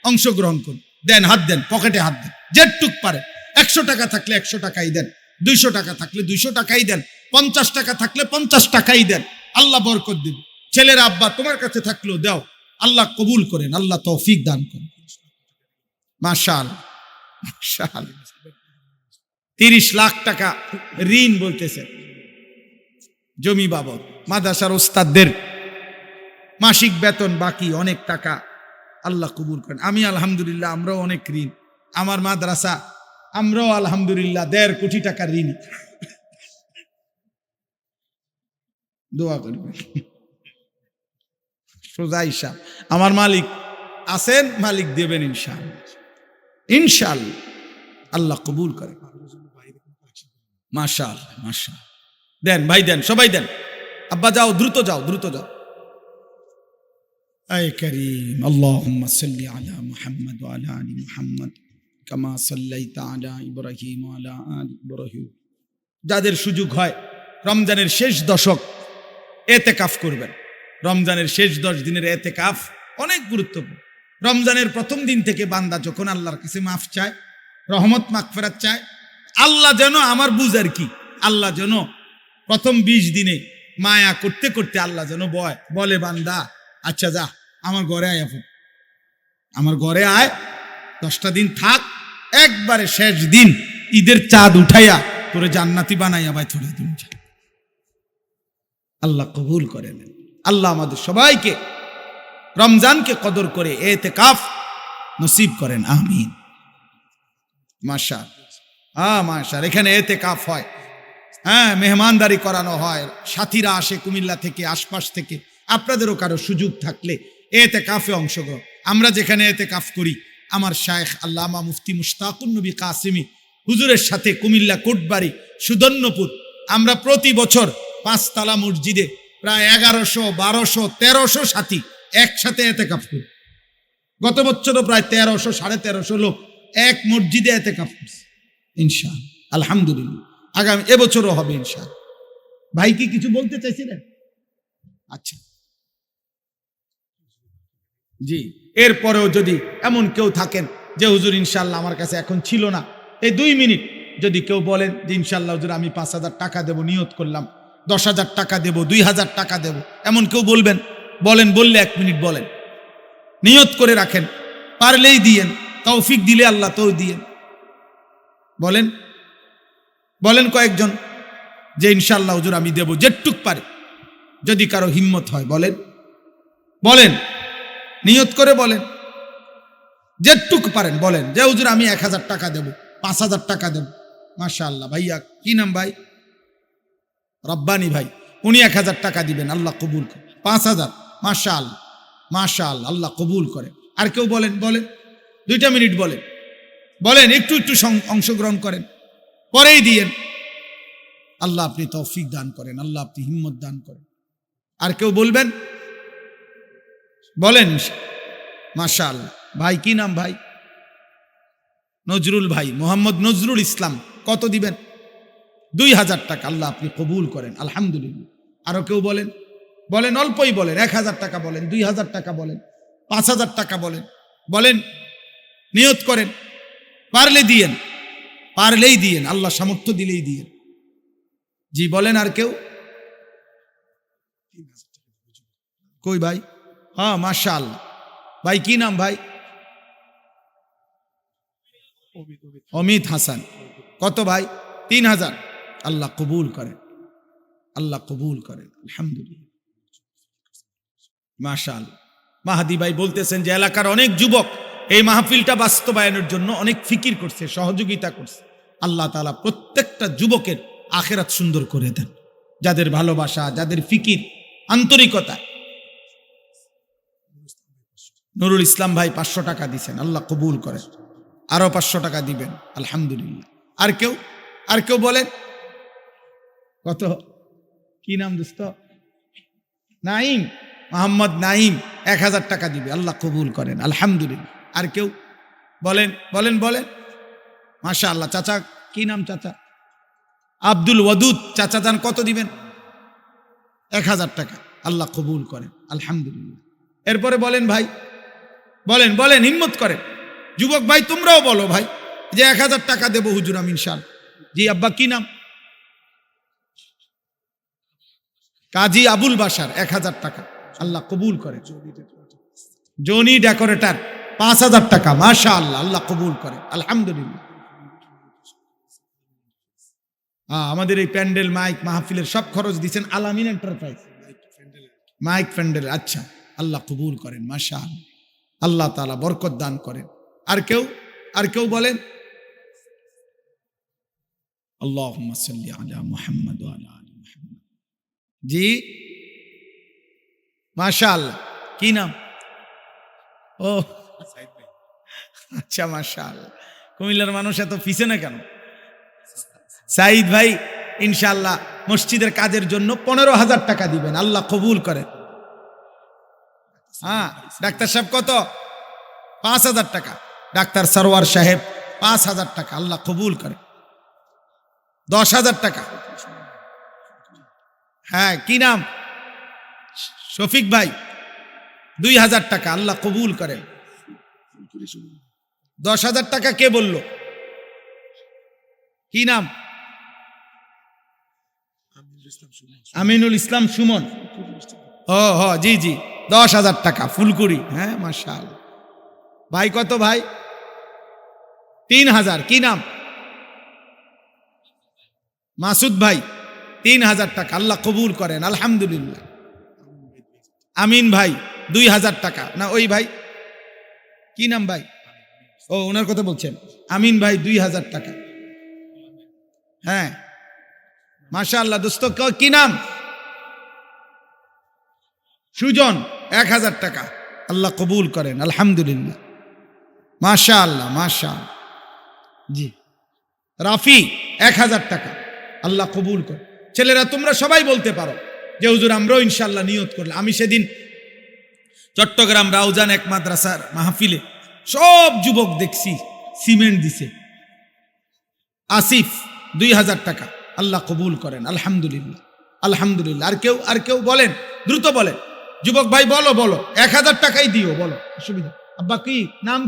অংশগ্রহণ করি। দেন, হাত দেন, পকেটে হাত দেন, যেটুক পারে। 100 টাকা থাকলে 100 টাকাই দেন, 200 টাকা থাকলে 200 টাকাই দেন, 50 টাকা থাকলে 50 টাকাই দেন। আল্লাহ বরকত দিবে। ছেলের আব্বা তোমার কাছে থাকলেও দাও, আল্লাহ কবুল করেন, আল্লাহ তৌফিক দান করেন। মাশাআল্লাহ, মাশাআল্লাহ। 30 লাখ টাকা ঋণ বলতেছে জমি বাবদ। মাদ্রাসার ওস্তাদদের মাসিক বেতন বাকি অনেক টাকা, আল্লাহ কবুল করেন। আমি আলহামদুলিল্লাহ, আমরাও অনেক ঋণ। আমার মাদ্রাসা, আমরাও আলহামদুলিল্লাহ 1.5 কোটি টাকার ঋণ। দোয়া করবেন। সোজা হিসাব। আমার মালিক আছেন, মালিক দেবেন ইনশাআল্লাহ, ইনশাআল্লাহ। আল্লাহ কবুল করেন। মাশাআল্লাহ, মাশাআল্লাহ। দেন ভাই, দেন, সবাই দেন। আব্বা যাও, দ্রুত যাও, দ্রুত যাও। আয় করিম, আল্লাহুম্মা সাল্লি আলা মুহাম্মদ ওয়া আলা আলি মুহাম্মদ কামা সাল্লাইতা আলা ইব্রাহিম ওয়া আলা আলি ইব্রাহিম। যাদের সুযোগ হয় রমজানের শেষ দশক এতেকাফ করবেন। রমজানের শেষ 10 দিনের এতেকাফ অনেক গুরুত্বপূর্ণ। রমজানের প্রথম দিন থেকে বান্দা যখন আল্লাহর কাছে মাফ চায়, রহমত মাগফিরাত চায়, আল্লাহ যেন, আমার বুঝার কি, আল্লাহ যেন প্রথম 20 দিনে মায়া করতে করতে আল্লাহ যেন বলে বান্দা আচ্ছা যা আমার ঘরে আয়, আমার ঘরে আয়, 10টা দিন থাক, একবারে শেষ দিন ঈদের চাঁদ উঠাইয়া তোরে জান্নাতি বানাইয়া ভাই থরে দিন। আল্লাহ কবুল করেন। আল্লাহ আমাদের সবাইকে রমজানকে কদর করে এতেকাফ নসিব করেন, আমিন। মাশাআল্লাহ, মাশাআল্লাহ। এখানে এতেকাফ হয়, হ্যাঁ, মেহমানদারি করানো হয়, সাথীরা আসে কুমিল্লা থেকে, আশপাশ থেকে। আপনাদেরও কারো সুযোগ থাকলে এতেকাফে অংশগ্রহণ। আমরা যেখানে এতেকাফ করি, আমার শায়েখ আল্লামা মুফতি মুশতাকুন নবী কাসেমি হুজুরের সাথে কুমিল্লা কোটবাড়ি সুদন্যপুর, আমরা প্রতি বছর 5 তালা মসজিদে প্রায় 1100, 1200, 1300 সাথী একসাথে এতেকাফ করি। গত বছরও প্রায় 1300, 1350 লোক এক মসজিদে এতেকাফ করছে ইনশাআল্লাহ, আলহামদুলিল্লাহ। আগামী এবছরও হবে ইনশাআল্লাহ। ভাই কি কিছু বলতে চাইছিলেন? আচ্ছা, জি। এরপরেও যদি এমন কেউ থাকেন যে হুজুর ইনশাআল্লাহ আমার কাছে এখন ছিল না, এই 2 মিনিট যদি কেউ বলেন যে ইনশাআল্লাহ হুজুর আমি 5000 টাকা দেব, নিয়ত করলাম, 10,000 টাকা দেব, 2000 টাকা দেব, এমন কেউ বলবেন, বলেন। বললে 1 মিনিট বলেন, নিয়ত করে রাখেন, পারলেই দিয়েন, তৌফিক দিলে আল্লাহ তো দিয়েন। বলেন, বলেন কয়েকজন যে ইনশাআল্লাহ হুজুর আমি দেব, যেটুক পারে। যদি কারো হিম্মত হয় বলেন, বলেন, নিয়ত করে বলেন, যেটুক পারেন বলেন যে হুজুর আমি 1000 টাকা দেব, 5000 টাকা দেব। মাশাআল্লাহ। ভাইয়া কি নাম ভাই? রব্বানি ভাই, উনি 1000 টাকা দিবেন, আল্লাহ কবুল করে। 5000, মাশাআল্লাহ, মাশাআল্লাহ, আল্লাহ কবুল করে। আর কেউ বলেন, বলেন, 2টা মিনিট বলেন, বলেন, একটু একটু অংশগ্রহণ করেন, পরেই দিয়েন। আল্লাহ আপনি তৌফিক দান করেন, আল্লাহ আপনি হিম্মত দান করেন। আর কেউ বলবেন, বলেন। মাশাআল্লাহ। ভাই কি নাম ভাই? নজরুল ভাই, মোহাম্মদ নজরুল ইসলাম। কত দিবেন? 2000 টাকা। আল্লাহ আপনি কবুল করেন, আলহামদুলিল্লাহ। আরো কেউ বলেন, বলেন, অল্পই বলেন, 1000 টাকা বলেন, 2000 টাকা বলেন, 5000 টাকা বলেন, বলেন, নিয়ত করেন, পারলে দিয়েন, পারলেই দিয়েন, আল্লাহ সামর্থ্য দিলেই দিয়েন। জি বলেন। আর কেউ? কই ভাই? হ্যাঁ, মাশাআল্লাহ। ভাই কি নাম ভাই? অমিত হাসান। কত ভাই? 3000। আল্লাহ কবুল করেন, আল্লাহ কবুল করেন, আলহামদুলিল্লাহ। মাশাআল্লাহ। মাহাদি ভাই বলতেছেন যে এলাকার অনেক যুবক এই মাহফিলটা বাস্তবায়নের জন্য অনেক ফিকির করছে, সহযোগিতা করছে। আল্লাহ তাআলা প্রত্যেকটা যুবকের আখিরাত সুন্দর করে দেন, যাদের ভালোবাসা, যাদের ফিকির, আন্তরিকতা। নুরুল ইসলাম ভাই 500 টাকা দিচ্ছেন, আল্লাহ কবুল করেন। আরো 500 টাকা দিবেন, আলহামদুলিল্লাহ। আর কেউ বলেন কত? কি নাম দোস্ত? নাইম, মোহাম্মদ নাইম 1000 টাকা দিবে, আল্লাহ কবুল করেন, আলহামদুলিল্লাহ। আর কেউ বলেন বলেন বলেন। মাশাআল্লাহ। চাচা, কি নাম চাচা? আব্দুল ওয়াদুদ চাচা যান, কত দিবেন? 1000 টাকা, আল্লাহ কবুল করেন, আলহামদুলিল্লাহ। এরপরে বলেন ভাই, বলেন বলেন, হিম্মত করেন। যুবক ভাই তোমরাও বলো ভাই যে 1000 টাকা দেবো হুজুর আমি ইনশাআল্লাহ। জি আব্বা, কি নাম? কাজী আবুল বাশার 1000 টাকা, আল্লাহ কবুল করে। জনি ডেকোরেটর 5000 টাকা, মাশাআল্লাহ, আল্লাহ কবুল করে, আলহামদুলিল্লাহ। আমাদের এই প্যান্ডেল, মাইক, মাহফিলের সব খরচ দিচ্ছেন আলামিন এন্টারপ্রাইজ, মাইক প্যান্ডেল। আচ্ছা, আল্লাহ কবুল করেন, মাশাআল্লাহ, আল্লাহ তাআলা বরকত দান করেন। আর কেউ বলেন? আল্লাহুম্মা সাল্লি আলা মুহাম্মাদ ওয়া আলা আলি মুহাম্মাদ। জি, মাশাআল্লাহ। কি নাম? ও আচ্ছা, মাশাআল্লাহ। কুমিল্লার মানুষ এত পিছনে কেন? সাইদ ভাই ইনশাআল্লাহ মসজিদের কাজের জন্য 15,000 টাকা দিবেন, আল্লাহ কবুল করেন। ডাক্তার সাহেব কত? 5,000 টাকা। ডাক্তার সরওয়ার সাহেব 5,000 টাকা, আল্লাহ কবুল করে। 10,000 টাকা। হ্যাঁ, কি নাম? শফিক ভাই 2,000 টাকা, আল্লাহ কবুল করে। 10,000 টাকা কে বলল? কি নাম? আমিনুল ইসলাম সুমন। ও জি জি, 10,000 টাকা, ফুলকুড়ি। হ্যাঁ, মাশাআল্লাহ। ভাই কত ভাই? 3,000। কি নাম? মাসুদ ভাই 3,000 টাকা, আল্লাহ কবুল করেন, আলহামদুলিল্লাহ। আমিন ভাই 2,000 টাকা। না, ওই ভাই কি নাম ভাই? ও, ওনার কথা বলছেন। আমিন ভাই 2,000 টাকা। হ্যাঁ, মাশাআল্লাহ। দোস্ত কি নাম? সুজন 1,000 টাকা, আল্লাহ কবুল করেন, আলহামদুলিল্লাহ, মাশাআল্লাহ মাশাআল্লাহ। জি, রাফি 1,000 টাকা, আল্লাহ কবুল করেন। ছেলেরা তোমরা সবাই বলতে পারো যে হুজুর আমরাও ইনশাআল্লাহ নিয়ত করলাম। আমি সেদিন চট্টগ্রাম রাউজান এক মাদ্রাসার মাহফিলে সব যুবক দেখছি সিমেন্ট দিছে। আসিফ 2,000 টাকা, আল্লাহ কবুল করেন, আলহামদুলিল্লাহ আলহামদুলিল্লাহ। আর কেউ বলেন, দ্রুত বলেন। যুবক ভাই বলো 1,000 টাকাই দিও, বলো, অসুবিধা। আব্বা কি নাম?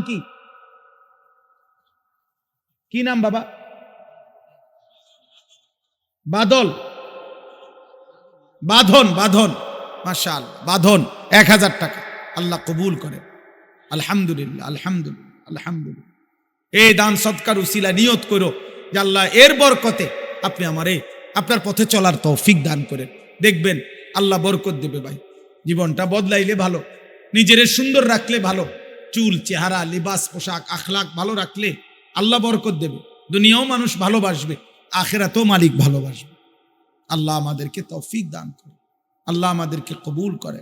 কি নাম বাবা? বাঁধন, মাশাআল্লাহ, বাঁধন 1,000 টাকা, আল্লাহ কবুল করেন, আলহামদুলিল্লাহ আলহামদুলিল্লাহ আলহামদুলিল্লাহ। এই দান সদকার উসিলা নিয়ত করো যে আল্লাহ এর বরকতে আপনি আমারে আপনার পথে চলার তৌফিক দান করেন। দেখবেন আল্লাহ বরকত দেবে ভাই। জীবনটা বদলাইলে ভালো, নিজের সুন্দর রাখলে ভালো, চুল, চেহারা, লিবাস, পোশাক, আখলাক ভালো রাখলে আল্লাহ বরকত দেবে। দুনিয়াও মানুষ ভালোবাসবে, আখিরাতেও মালিক ভালোবাসবে। আল্লাহ আমাদেরকে তৌফিক দান করে, আল্লাহ আমাদেরকে কবুল করে।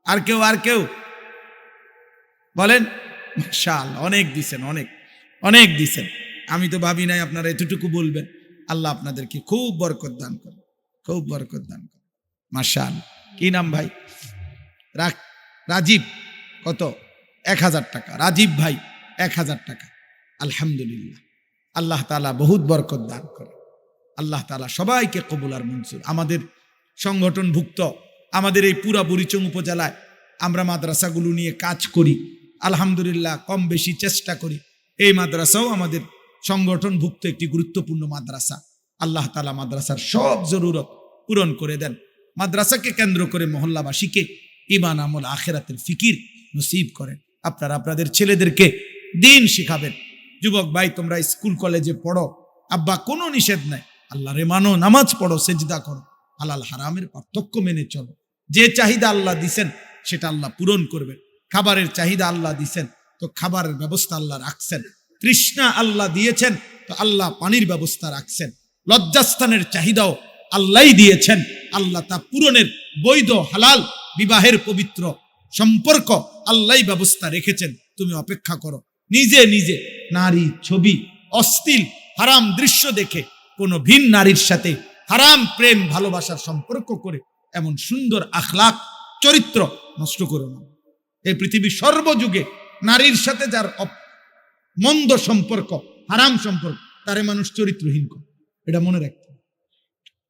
আর কেউ বলেন? মাশাআল্লাহ, অনেক দিছেন, অনেক দিছেন। আমি তো ভাবি নাই আপনারা এতটুকু বলবেন। আল্লাহ আপনাদেরকে খুব বরকত দান করে, খুব বরকত দান করে, মাশাআল্লাহ। কি নাম ভাই? রাজীব কত? 1,000 টাকা। রাজীব ভাই 1,000 টাকা, আলহামদুলিল্লাহ। আল্লাহ তাআলা বহুত বরকত দান করে। আল্লাহ তাআলা সবাইকে কবুল আর মঞ্জুর। আমাদের সংগঠনভুক্ত আমাদের এই পুরা বুড়িচং উপজেলায় আমরা মাদ্রাসাগুলো নিয়ে কাজ করি, আলহামদুলিল্লাহ। কম বেশি চেষ্টা করি। এই মাদ্রাসাও আমাদের সংগঠনভুক্ত একটি গুরুত্বপূর্ণ মাদ্রাসা। আল্লাহ তাআলা মাদ্রাসার সব জরুরত পূরণ করে দেন। মাদ্রাসাকে কেন্দ্র করে মহল্লাবাসীকে ঈমান, আমল, আখিরাতের ফিকির নসিব করেন। আপনারা আপনাদের ছেলেদেরকে দিন শিখাবেন। যুবক ভাই তোমরা স্কুল কলেজে পড়ো, আব্বা কোনো নিষেধ নাই, আল্লাহরে মানো, নামাজ পড়ো, সেজদা করো, হালাল হারামের পার্থক্য মেনে চলো। যে চাহিদা আল্লাহ দিছেন সেটা আল্লাহ পূরণ করবেন। খাবারের চাহিদা আল্লাহ দিয়েছেন, তো খাবারের ব্যবস্থা আল্লাহ রাখছেন। তৃষ্ণা আল্লাহ দিয়েছেন, তো আল্লাহ পানির ব্যবস্থা রাখছেন। লজ্জাস্থানের চাহিদাও আল্লাহই দিয়েছেন, আল্লাহ তা পূরণের বৈধ হালাল বিবাহের পবিত্র সম্পর্ক আল্লাহই ব্যবস্থা রেখেছেন। তুমি অপেক্ষা করো। নিজে নিজে নারী ছবি, অশ্লীল হারাম দৃশ্য দেখে কোনো ভিন নারীর সাথে হারাম প্রেম ভালোবাসার সম্পর্ক করে এমন সুন্দর আখলাক চরিত্র নষ্ট করো না। এই পৃথিবীর সর্বযুগে নারীর সাথে যার মন্দ সম্পর্ক, হারাম সম্পর্ক, তারে মানুষ চরিত্রহীন করে, এটা মনে রাখতে।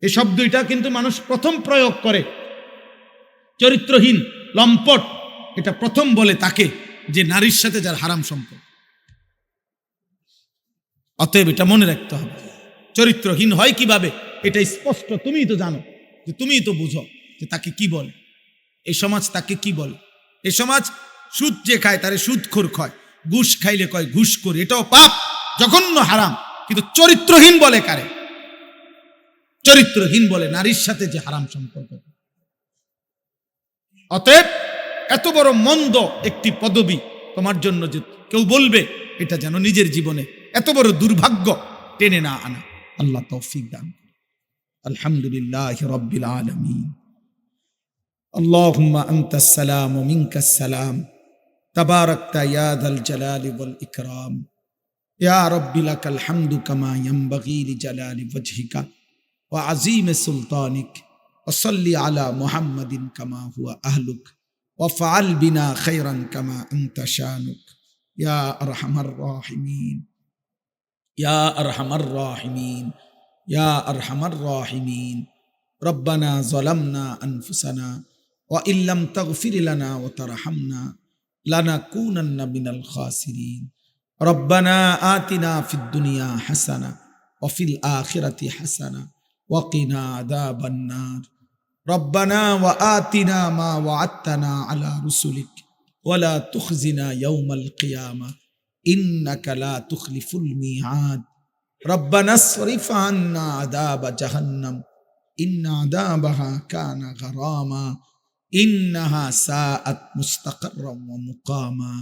এই শব্দটা কিন্তু মানুষ প্রথম প্রয়োগ করে চরিত্রহীন, লম্পট, এটা প্রথম বলে তাকে যে নারীর সাথে যার হারাম সম্পর্ক। অতএব এটা মনে রাখতে হবে। চরিত্রহীন হয় কিভাবে এটা স্পষ্ট, তুমিই তো জানো, যে তুমিই তো বুঝো যে তাকে কি বলে। এই সমাজ তাকে কি বলে? এই সমাজ সুদ যে খায় তারে সুদখোর কয়, ঘুষ খাইলে কয় ঘুষখোর। এটাও পাপ, জঘন্য হারাম। কিন্তু চরিত্রহীন বলে কারে? চরিত্রহীন বলে নারীর সাথে যে হারাম সম্পর্ক। অতএব এত বড় মন্দ একটি পদবী তোমার জন্য যে কেউ বলবে, এটা যেন নিজের জীবনে এত বড় দুর্ভাগ্য টেনে না আনা। আল্লাহ তৌফিক দান। আলহামদুলিল্লাহ রাব্বিল আলামিন। আল্লাহুম্মা আনতাস সালাম ওয়া মিনকাস সালাম, তাবারাকতা ইয়া যাল জালালি ওয়াল ইকরাম। ইয়া রাব্বি লাকাল হামদু কামা ইয়ানবাগি লিজালালি ওয়াজহিকা ওয়া আযীমি সুলতানিক। ওয়া সাল্লি আলা মুহাম্মাদিন কামা হুয়া আহলুক ওয়া ফাআল বিনা খায়রান কামা আনতা শানুক। ইয়া আরহামার রাহিমিন, ইয়া আরহামার রাহিমিন, ইয়া আরহামার রাহিমিন। রব্বানা যালামনা আনফুসানা ওয়া ইল্লাম তাগফির লানা ওয়া তারহামনা লানাকুনান্না মিনাল খাসিরিন। রব্বানা আতিনা ফিদ দুনিয়া হাসানা ওয়া ফিল আখিরাতি হাসানা ওয়া কিনা আযাবান নার। রব্বানা ওয়া আতিনা মা ওয়া'আদতানা আলা রুসুলিক ওয়া লা তুখজিনা ইয়াওমাল কিয়ামা ইন্নাকা লা তুখলিফুল মিআদ। রব্বানা আসরিফ আন্না আযাবা জাহান্নাম ইন্না আযাবাহা কানা গরামা ইন্নাহা সাআত মুস্তাকাররাম ওয়া মুকামা।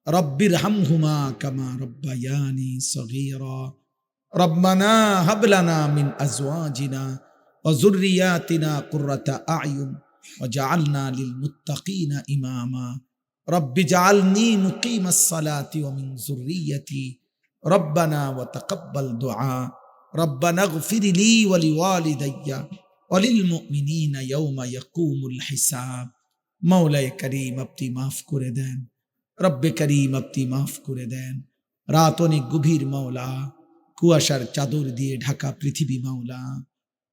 রব্বিরহামহুমা কামা রব্বায়ানি সগীরা। রব্বানা হাব লানা মিন আজওয়াজিনা ওয়া যুররিয়াতিনা কুররাতা আ'য়ুন ওয়াজআলনা লিল মুত্তাকিনা ইমামা। রব্বি জাআলনি মুকিমাস সালাতি ওয়া মিন যুররিয়্যতি রব্বানা ওয়া তাকাব্বাল দুআ। রব্বানা ইগফির লি ওয়া লিওয়ালিদাইয়া ওয়া লিল মুমিনিনা ইয়াওমা ইয়াকুমুল হিসাব। মাওলায়ে কারীম, আপনি মাফ করে দেন। রব্বে করিম, আপনি মাফ করে দেন। রাত অনেক গভীর মাওলা, কুয়াশার চাদর দিয়ে ঢাকা পৃথিবী মাওলা,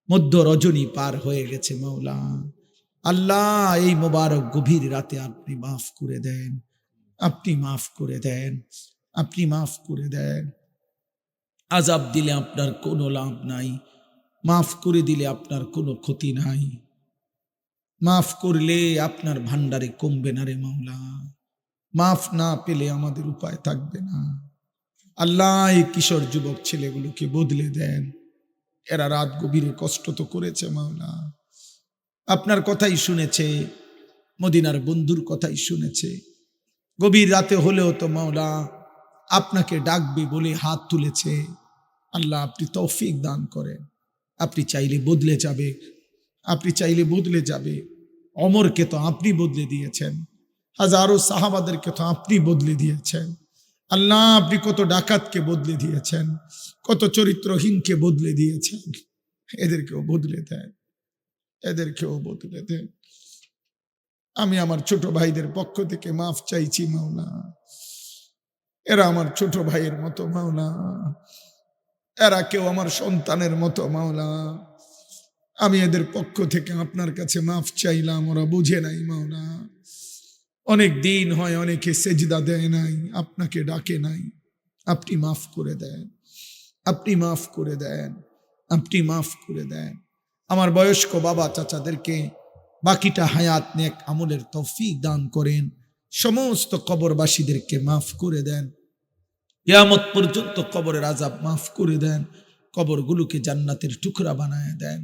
মধ্য রজনী পার হয়ে গেছে মাওলা। আল্লাহ, এই মোবারক গভীর রাতে আপনি মাফ করে দেন, আপনি মাফ করে দেন, আপনি মাফ করে দেন। আযাব দিলে আপনার কোনো লাভ নাই, মাফ করে দিলে আপনার কোনো ক্ষতি নাই। মাফ করলে আপনার ভান্ডারে কমবে না রে মাওলা, মাফ না পেলে আমাদের উপায় থাকবে না। আল্লাহ, এই কিশোর যুবক ছেলেগুলোকে বদলে দেন। এরা রাত গভীরে কষ্ট তো করেছে মাওলা, আপনার কথাই শুনেছে, মদিনার বন্ধুর কথাই শুনেছে। গভীর রাতে হলেও তো মাওলা আপনাকে ডাকবে বলে হাত তুলেছে। আল্লাহ, আপনি তৌফিক দান করেন। আপনি চাইলে বদলে যাবে, আপনি চাইলে বদলে যাবে। ওমরকে তো আপনি বদলে দিয়েছেন, হাজারো সাহাবাদেরকে তো আপনি বদলে দিয়েছেন। আল্লাহ, আপনি কত ডাকাতকে বদলে দিয়েছেন, কত চরিত্রহীনকে বদলে দিয়েছেন। এদেরকেও বদলে দেন, এদেরকেও বদলে দেন। আমি আমার ছোট ভাইদের পক্ষ থেকে মাফ চাইছি মাওলা। এরা আমার ছোট ভাইয়ের মতো মাওলা, এরা কেউ আমার সন্তানের মতো মাওলা। আমি এদের পক্ষ থেকে আপনার কাছে মাফ চাইলাম, ওরা বুঝে নাই মাওলা। অনেক দিন হয় অনেকে সেজদা দেয় নাই, আপনাকে ডাকে নাই। আপনি মাফ করে দেন, আপনি মাফ করে দেন, আপনি মাফ করে দেন। আমার বয়স্ক বাবা চাচাদেরকে বাকিটা হায়াত নেক আমলের তৌফিক দান করেন। সমস্ত কবরবাসীদেরকে মাফ করে দেন। কিয়ামত পর্যন্ত কবরের আযাব মাফ করে দেন। কবরগুলোকে জান্নাতের টুকরা বানায় দেন।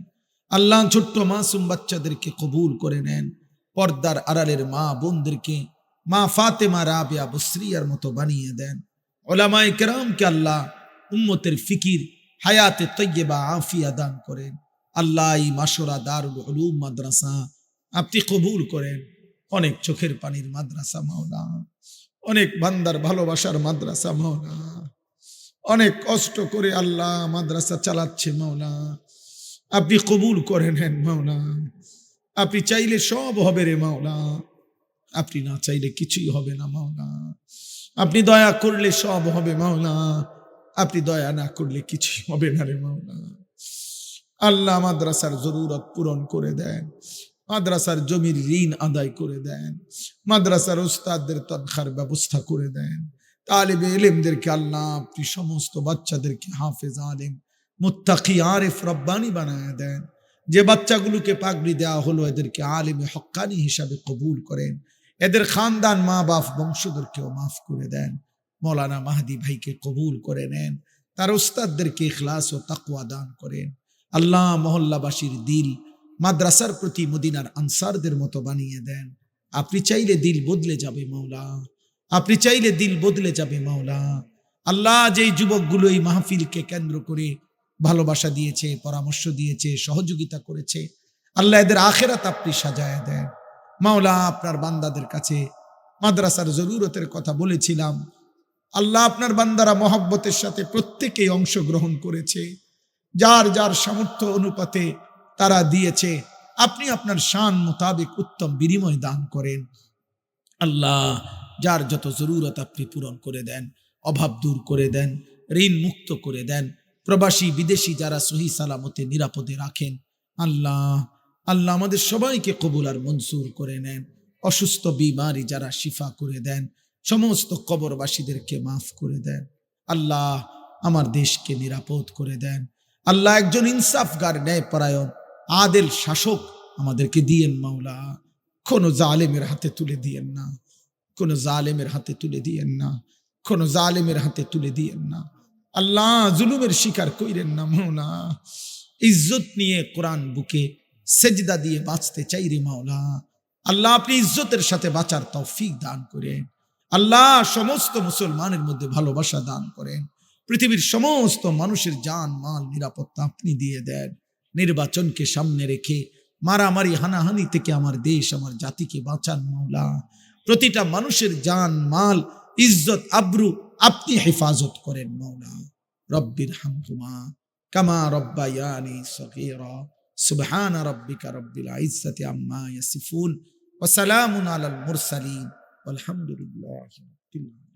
আল্লাহ, ছোট্ট মাসুম বাচ্চাদেরকে কবুল করে নেন। পর্দার আড়ালের মা বোনদেরকে মা ফাতেমা রাবিয়া বসরিয়ার মতো বানিয়ে দেন। ওলামায়ে কেরামকে আল্লাহ উম্মতের ফিকির হায়াতে তৈয়বা আফিয়া দান করেন। আল্লাহ এই মাশরা দারুল উলুম মাদ্রাসা আপনি কবুল করেন। অনেক চোখের পানির মাদ্রাসা মাওলা, অনেক বান্দার ভালোবাসার মাদ্রাসা মাওলা, অনেক কষ্ট করে আল্লাহ মাদ্রাসা চালাচ্ছে মাওলা, আপনি কবুল করে নেন মাওলা। আপনি চাইলে সব হবে রে মাওলা, আপনি না চাইলে কিছুই হবে না মাওলা। আপনি দয়া করলে সব হবে মাওলা, আপনি দয়া না করলে কিছুই হবে না রে মাওলা। আল্লাহ মাদ্রাসার জরুরত পূরণ করে দেন, মাদ্রাসার জমির ঋণ আদায় করে দেন, মাদ্রাসার উস্তাদদের তনখার ব্যবস্থা করে দেন, তালিবে ইলমদেরকে আল্লাহ আপনি সমস্ত বাচ্চাদেরকে হাফেজ আলেম মুত্তাকি আরিফ রব্বানি বানায় দেন। যে বাচ্চাগুলোকে পাগড়ি দেওয়া হলো এদেরকে আলেমে হক্কানি হিসাবে কবুল করেন, এদের খানদান মা বাপ বংশধরকেও মাফ করে দেন। মৌলানা মাহদি ভাইকে কবুল করে নেন, তার উস্তাদদেরকে ইখলাস ও তাকওয়া দান করেন। আল্লাহ মহল্লাবাসীর দিল মাদ্রাসার প্রতি মদিনার আনসারদের মতো বানিয়ে দেন। আপনি চাইলে দিল বদলে যাবে মাওলা, আপনি চাইলে দিল বদলে যাবে মাওলা। আল্লাহ যেই যুবকগুলো এই মাহফিলকে কেন্দ্র করে ভালোবাসা দিয়েছে, পরামর্শ দিয়েছে, সহযোগিতা করেছে, আল্লাহ এদের আখেরাত আপনি সাজায় দেন মাওলা। আপনার বান্দাদের কাছে মাদ্রাসার জরুরতের কথা বলেছিলাম, আল্লাহ আপনার বান্দারা মহব্বতের সাথে প্রত্যেকেই অংশগ্রহণ করেছে, যার যার সামর্থ্য অনুপাতে তারা দিয়েছে। আপনি আপনার শান মোতাবেক উত্তম বিনিময় দান করেন আল্লাহ। যার যত জরুরত আপনি পূরণ করে দেন, অভাব দূর করে দেন, ঋণ মুক্ত করে দেন। প্রবাসী বিদেশি যারা সহি সালামতে নিরাপদে রাখেন আল্লাহ, আল্লাহ আমাদের সবাইকে কবুল আর মনসুর করে নেন। অসুস্থ বিমারি যারা শিফা করে দেন, সমস্ত কবরবাসীদেরকে মাফ করে দেন আল্লাহ। আমার দেশকে নিরাপদ করে দেন আল্লাহ। একজন ইনসাফগার ন্যায় পরায়ণ আদেল শাসক আমাদেরকে দিয়েন মাওলা। কোনো জালেমের হাতে তুলে দিয়েন না, কোনো জালেমের হাতে তুলে দিয়েন না, কোনো জালেমের হাতে তুলে দিয়েন না আল্লাহ। জুলুমের শিকার কইরেন না মাওলা। ইজ্জত নিয়ে কোরআন বুকে সেজদা দিয়ে বাঁচতে চাই রে মাওলা। আল্লাহ আপনি ইজ্জতের সাথে বাঁচার তৌফিক দান করেন আল্লাহ। সমস্ত মুসলমানের মধ্যে ভালোবাসা দান করেন। পৃথিবীর সমস্ত মানুষের জান মাল নিরাপত্তা আপনি দিয়ে দেন। নির্বাচনকে সামনে রেখে মারামারি হানাহানি থেকে আমার দেশ আমার জাতিকে বাঁচান মাওলা। প্রতিটা মানুষের জান মাল ইজ্জত আব্রু আপনি হেফাজত করেন মাওলা। রব্বির হামহুমা কামা রব্বায়ানি সগীরা। সুবহান রাব্বিকা রব্বিল ইজ্জাতি আম্মা ইয়াসিফুন ওয়া সালামুন আলাল মুরসালিন ওয়ালহামদুলিল্লাহি রাব্বিল আলামিন।